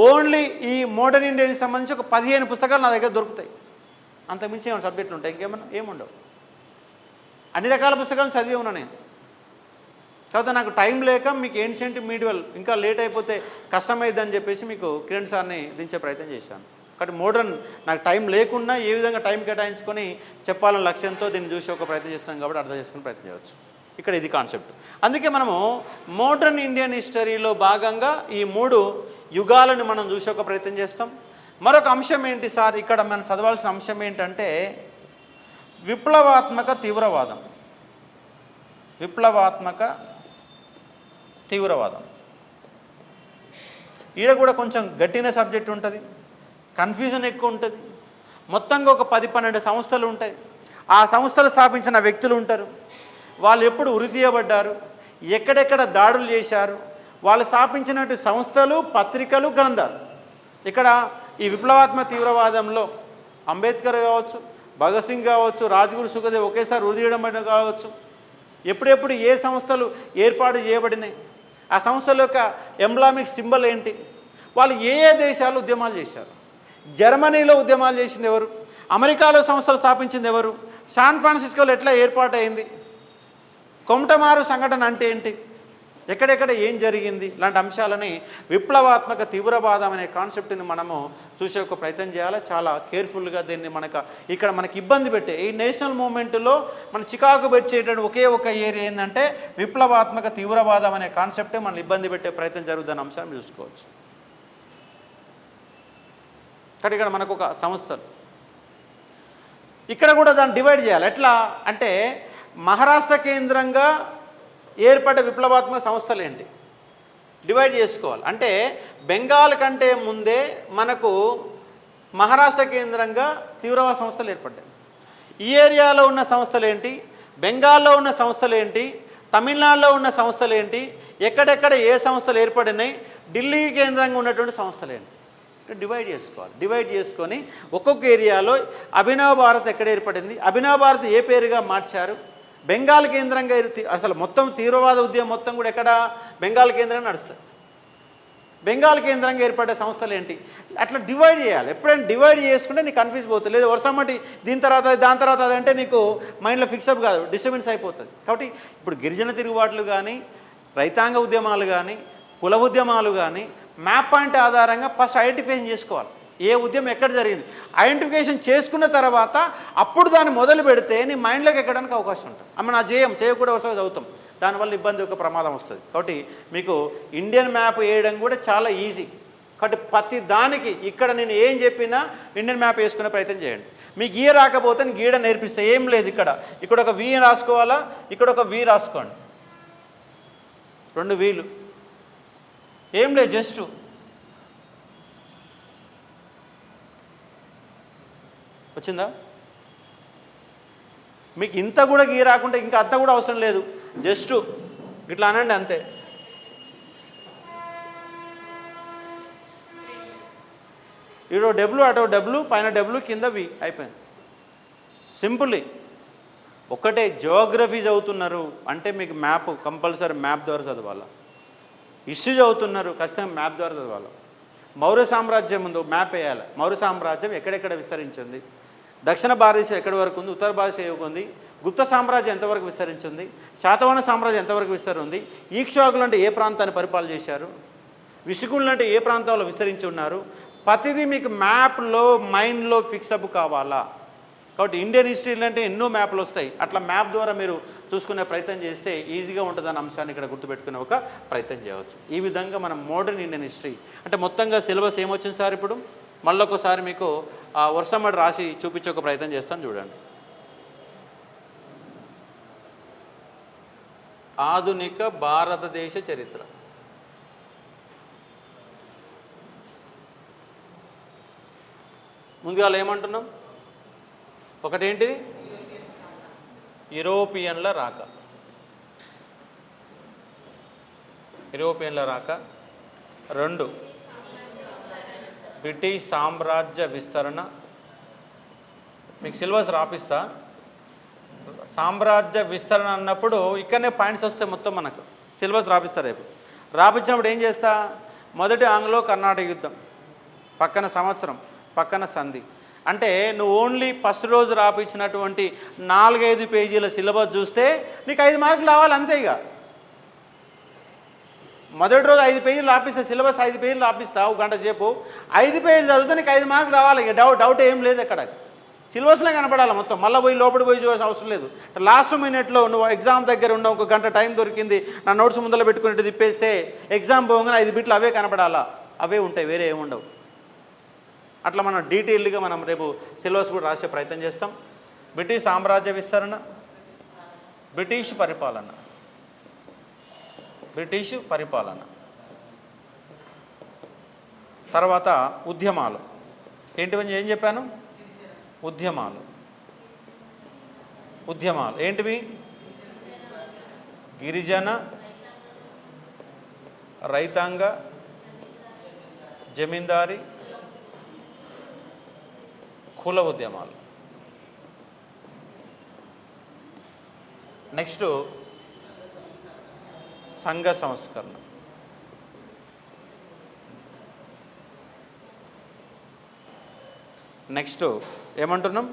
ఓన్లీ ఈ మోడర్న్ ఇండియాకి సంబంధించి ఒక 15 పుస్తకాలు నా దగ్గర దొరుకుతాయి. అంతకుమించి ఏమైనా సబ్జెక్టులు ఉంటాయి, ఇంకేమన్నా ఏముండవు. అన్ని రకాల పుస్తకాలు చదివి ఉన్నా నేను. కాకపోతే నాకు టైం లేక మీకు ఏన్షియంట్ మీడివల్ ఇంకా లేట్ అయిపోతే కష్టమైందని చెప్పేసి మీకు కిరణ్ సార్ని దించే ప్రయత్నం చేశాను. కాబట్టి మోడర్న్ నాకు టైం లేకుండా ఏ విధంగా టైం కేటాయించుకొని చెప్పాలన్న లక్ష్యంతో దీన్ని చూసి ఒక ప్రయత్నం చేస్తున్నాం కాబట్టి అర్థం చేసుకునే ప్రయత్నం చేయవచ్చు. ఇక్కడ ఇది కాన్సెప్ట్. అందుకే మనము మోడర్న్ ఇండియన్ హిస్టరీలో భాగంగా ఈ 3 యుగాలను మనం చూసి ఒక ప్రయత్నం చేస్తాం. మరొక అంశం ఏంటి సార్, ఇక్కడ మనం చదవాల్సిన అంశం ఏంటంటే విప్లవాత్మక తీవ్రవాదం. ఈడ కూడా కొంచెం గట్టిన సబ్జెక్ట్ ఉంటుంది, కన్ఫ్యూజన్ ఎక్కువ ఉంటుంది. మొత్తంగా ఒక 10-12 సంస్థలు ఉంటాయి. ఆ సంస్థలు స్థాపించిన వ్యక్తులు ఉంటారు. వాళ్ళు ఎప్పుడు ఉరి తీయబడ్డారు, ఎక్కడెక్కడ దాడులు చేశారు, వాళ్ళు స్థాపించినటువంటి సంస్థలు, పత్రికలు, గ్రంథాలు. ఇక్కడ ఈ విప్లవాత్మక తీవ్రవాదంలో అంబేద్కర్ కావచ్చు, భగత్ సింగ్ కావచ్చు, రాజ్గురు సుఖదేవ్ ఒకేసారి ఉరి తీయడం కావచ్చు, ఎప్పుడెప్పుడు ఏ సంస్థలు ఏర్పాటు చేయబడినాయి, ఆ సంస్థల యొక్క ఎంబ్లామిక్ సింబల్ ఏంటి, వాళ్ళు ఏ దేశాలు ఉద్యమాలు చేశారు, జర్మనీలో ఉద్యమాలు చేసింది ఎవరు, అమెరికాలో సంస్థలు స్థాపించింది ఎవరు, శాన్ ఫ్రాన్సిస్కోలో ఎట్లా ఏర్పాటైంది, కొమటమారు సంఘటన అంటే ఏంటి, ఎక్కడెక్కడ ఏం జరిగింది, ఇలాంటి అంశాలని విప్లవాత్మక తీవ్రవాదం అనే కాన్సెప్ట్ని మనము చూసే ఒక ప్రయత్నం చేయాలి. చాలా కేర్ఫుల్గా దీన్ని ఇక్కడ మనకి ఇబ్బంది పెట్టే ఈ నేషనల్ మూమెంట్లో మన చికాకు పెట్టేటువంటి ఒకే ఒక ఏరియా ఏంటంటే విప్లవాత్మక తీవ్రవాదం అనే కాన్సెప్టే మన ఇబ్బంది పెట్టే ప్రయత్నం జరుగుతున్న అంశాన్ని చూసుకోవచ్చు. కాబట్టి ఇక్కడ మనకు ఒక సంస్థలు, ఇక్కడ కూడా దాన్ని డివైడ్ చేయాలి. ఎట్లా అంటే మహారాష్ట్ర కేంద్రంగా ఏర్పడ్డ విప్లవాత్మక సంస్థలు ఏంటి డివైడ్ చేసుకోవాలి. అంటే బెంగాల్ కంటే ముందే మనకు మహారాష్ట్ర కేంద్రంగా తీవ్రవాద సంస్థలు ఏర్పడ్డాయి. ఈ ఏరియాలో ఉన్న సంస్థలు ఏంటి, బెంగాల్లో ఉన్న సంస్థలు ఏంటి, తమిళనాడులో ఉన్న సంస్థలు ఏంటి, ఎక్కడెక్కడ ఏ సంస్థలు ఏర్పడినాయి, ఢిల్లీ కేంద్రంగా ఉన్నటువంటి సంస్థలు ఏంటి డివైడ్ చేసుకోవాలి. డివైడ్ చేసుకొని ఒక్కొక్క ఏరియాలో అభినవ భారత్ ఎక్కడ ఏర్పడింది, అభినవ భారత్ ఏ పేరుగా మార్చారు, బెంగాల్ కేంద్రంగా అసలు మొత్తం తీవ్రవాద ఉద్యమం మొత్తం కూడా ఎక్కడ బెంగాల్ కేంద్రంగా నడుస్తుంది. బెంగాల్ కేంద్రంగా ఏర్పడే సంస్థలు ఏంటి, అట్లా డివైడ్ చేయాలి. ఎప్పుడైనా డివైడ్ చేసుకుంటే నీకు కన్ఫ్యూజ్ పోతుంది. లేదు వరుసమ్మటి దీని తర్వాత దాని తర్వాత అదంటే నీకు మైండ్లో ఫిక్సప్ కాదు, డిస్టర్బెన్స్ అయిపోతుంది. కాబట్టి ఇప్పుడు గిరిజన తిరుగుబాట్లు కానీ, రైతాంగ ఉద్యమాలు కానీ, కుల ఉద్యమాలు కానీ మ్యాప్ పాయింట్ ఆధారంగా ఫస్ట్ ఐడెంటిఫికేషన్ చేసుకోవాలి. ఏ ఉద్యమం ఎక్కడ జరిగింది ఐడెంటిఫికేషన్ చేసుకున్న తర్వాత అప్పుడు దాన్ని మొదలు పెడితే నీ మైండ్లోకి ఎక్కడానికి అవకాశం ఉంటుంది. అమ్మ నా చేయకూడదు వరుసగా చదువుతాం, దానివల్ల ఇబ్బంది ఒక ప్రమాదం వస్తుంది. కాబట్టి మీకు ఇండియన్ మ్యాప్ వేయడం కూడా చాలా ఈజీ. కాబట్టి ప్రతి దానికి ఇక్కడ నేను ఏం చెప్పినా ఇండియన్ మ్యాప్ వేసుకునే ప్రయత్నం చేయండి. మీకు గీయ రాకపోతే నేను గీయడం నేర్పిస్తే ఏం లేదు. ఇక్కడ ఒక వి రాసుకోవాలా, ఇక్కడ ఒక వి రాసుకోండి, 2 వీలు ఏం లేదు, జస్ట్ వచ్చిందా. మీకు ఇంత కూడా గీయ రాకుంటే ఇంకా అంత కూడా అవసరం లేదు, జస్ట్ ఇట్లా అనండి అంతే. ఇటో డబ్ల్యూ అటో డబ్ల్యూ పైన డబ్ల్యూ కింద వి అయిపోయింది. సింపుల్లీ ఒకటే. జియోగ్రఫీ చదువుతున్నారు అంటే మీకు మ్యాప్ కంపల్సరీ మ్యాప్ ద్వారా చదవాలి. హిస్టరీ చదువుతున్నారు ఖచ్చితంగా మ్యాప్ ద్వారా చదవాలి. మౌర్య సామ్రాజ్యం ముందు మ్యాప్ వేయాలి. మౌర్య సామ్రాజ్యం ఎక్కడెక్కడ విస్తరించింది, దక్షిణ భారతదేశం ఎక్కడి వరకు ఉంది, ఉత్తర భారతదేశం ఏముంది, గుప్త సామ్రాజ్యం ఎంతవరకు విస్తరించింది, శాతవాహన సామ్రాజ్యం ఎంతవరకు విస్తరించింది, ఈక్షాకులు అంటే ఏ ప్రాంతాన్ని పరిపాలన చేశారు, విషుకులు అంటే ఏ ప్రాంతంలో విస్తరించి ఉన్నారు, ప్రతిదీ మీకు మ్యాప్లో మైండ్లో ఫిక్సప్ కావాలా. కాబట్టి ఇండియన్ హిస్టరీలు అంటే ఎన్నో మ్యాప్లు వస్తాయి. అట్లా మ్యాప్ ద్వారా మీరు చూసుకునే ప్రయత్నం చేస్తే ఈజీగా ఉంటుందన్న అంశాన్ని ఇక్కడ గుర్తుపెట్టుకునే ఒక ప్రయత్నం చేయవచ్చు. ఈ విధంగా మనం మోడర్న్ ఇండియన్ హిస్టరీ అంటే మొత్తంగా సిలబస్ ఏమొచ్చింది సార్. ఇప్పుడు మళ్ళొకసారి మీకు వర్షమడి రాసి చూపించే ఒక ప్రయత్నం చేస్తాను చూడండి. ఆధునిక భారతదేశ చరిత్ర. ముందుగా ఏమంటున్నాం, ఒకటేంటిది యూరోపియన్ల రాక. యూరోపియన్ల రాక. 2 బ్రిటిష్ సామ్రాజ్య విస్తరణ. మీకు సిలబస్ రాపిస్తా. సామ్రాజ్య విస్తరణ అన్నప్పుడు ఇక్కడనే పాయింట్స్ వస్తాయి మొత్తం మనకు. సిలబస్ రాపిస్తా రేపు. రాపించినప్పుడు ఏం చేస్తా, మొదటి ఆంగ్లో కర్ణాటక యుద్ధం, పక్కన సంవత్సరం, పక్కన సంధి. అంటే నువ్వు ఓన్లీ ఫస్ట్ రోజు రాపించినటువంటి 4-5 పేజీల సిలబస్ చూస్తే నీకు 5 మార్కులు రావాలి అంతే. ఇక మొదటి రోజు 5 పేజీలు రాపిస్తా, సిలబస్ 5 పేజీలు రాపిస్తా, 1 గంట సేపు 5 పేజీలు చదివితే నీకు 5 మార్కులు రావాలి. ఇక డౌట్ ఏం లేదు. అక్కడ సిలబస్లో కనపడాలి మొత్తం. మళ్ళీ పోయి లోపలికి పోయి చూడాల్సిన అవసరం లేదు. లాస్ట్ మినిట్లో నువ్వు ఎగ్జామ్ దగ్గర ఉన్న 1 గంట టైం దొరికింది, నా నోట్స్ ముందర పెట్టుకునేట్టు తిప్పేస్తే ఎగ్జామ్ పోగానే 5 బిట్లు అవే కనపడాలా, అవే ఉంటాయి, వేరే ఏముండవు. అట్లా మనం డీటెయిల్డ్గా మనం రేపు సిలబస్ కూడా రాసే ప్రయత్నం చేస్తాం. బ్రిటిష్ సామ్రాజ్య విస్తరణ, బ్రిటిష్ పరిపాలన, బ్రిటిష్ పరిపాలన. తర్వాత ఉద్యమాలు. ఏంటివని ఏం చెప్పాను, ఉద్యమాలు. ఉద్యమాలు ఏంటివి, గిరిజన, రైతాంగ, జమీందారీ, కుల ఉద్యమాలు. నెక్స్ట్ సంఘ సంస్కరణ. నెక్స్ట్ ఏమంటున్నాం,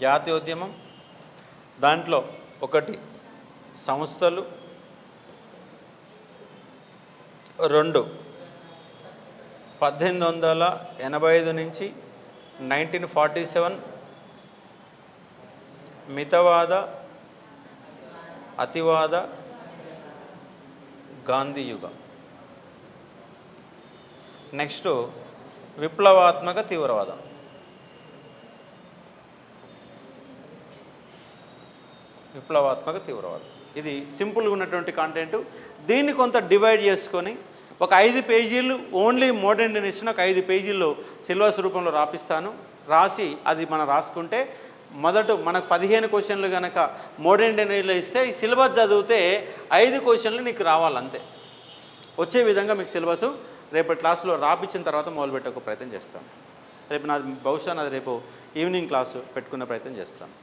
జాతీయోద్యమం. దాంట్లో 1 సంస్థలు, 2 1885 నుంచి 1947 మితవాద, అతివాద, గాంధీ యుగం. నెక్స్ట్ విప్లవాత్మక తీవ్రవాదం. విప్లవాత్మక తీవ్రవాదం. ఇది సింపుల్గా ఉన్నటువంటి కాంటెంట్. దీన్ని కొంత డివైడ్ చేసుకొని ఒక 5 పేజీలు ఓన్లీ మోడర్న్ ఇండియన్ ఇచ్చిన ఒక 5 పేజీల్లో సిలబస్ రూపంలో రాపిస్తాను. రాసి అది మనం రాసుకుంటే మనకు 15 క్వశ్చన్లు కనుక మోడర్న్ ఇండియన్లో ఇస్తే ఈ సిలబస్ చదివితే 5 క్వశ్చన్లు నీకు రావాలంతే. వచ్చే విధంగా మీకు సిలబస్ రేపటి క్లాసులో రాపించిన తర్వాత మొదలుపెట్టే ఒక ప్రయత్నం చేస్తాను. రేపు నాది బహుశా రేపు ఈవినింగ్ క్లాసు పెట్టుకునే ప్రయత్నం చేస్తాను.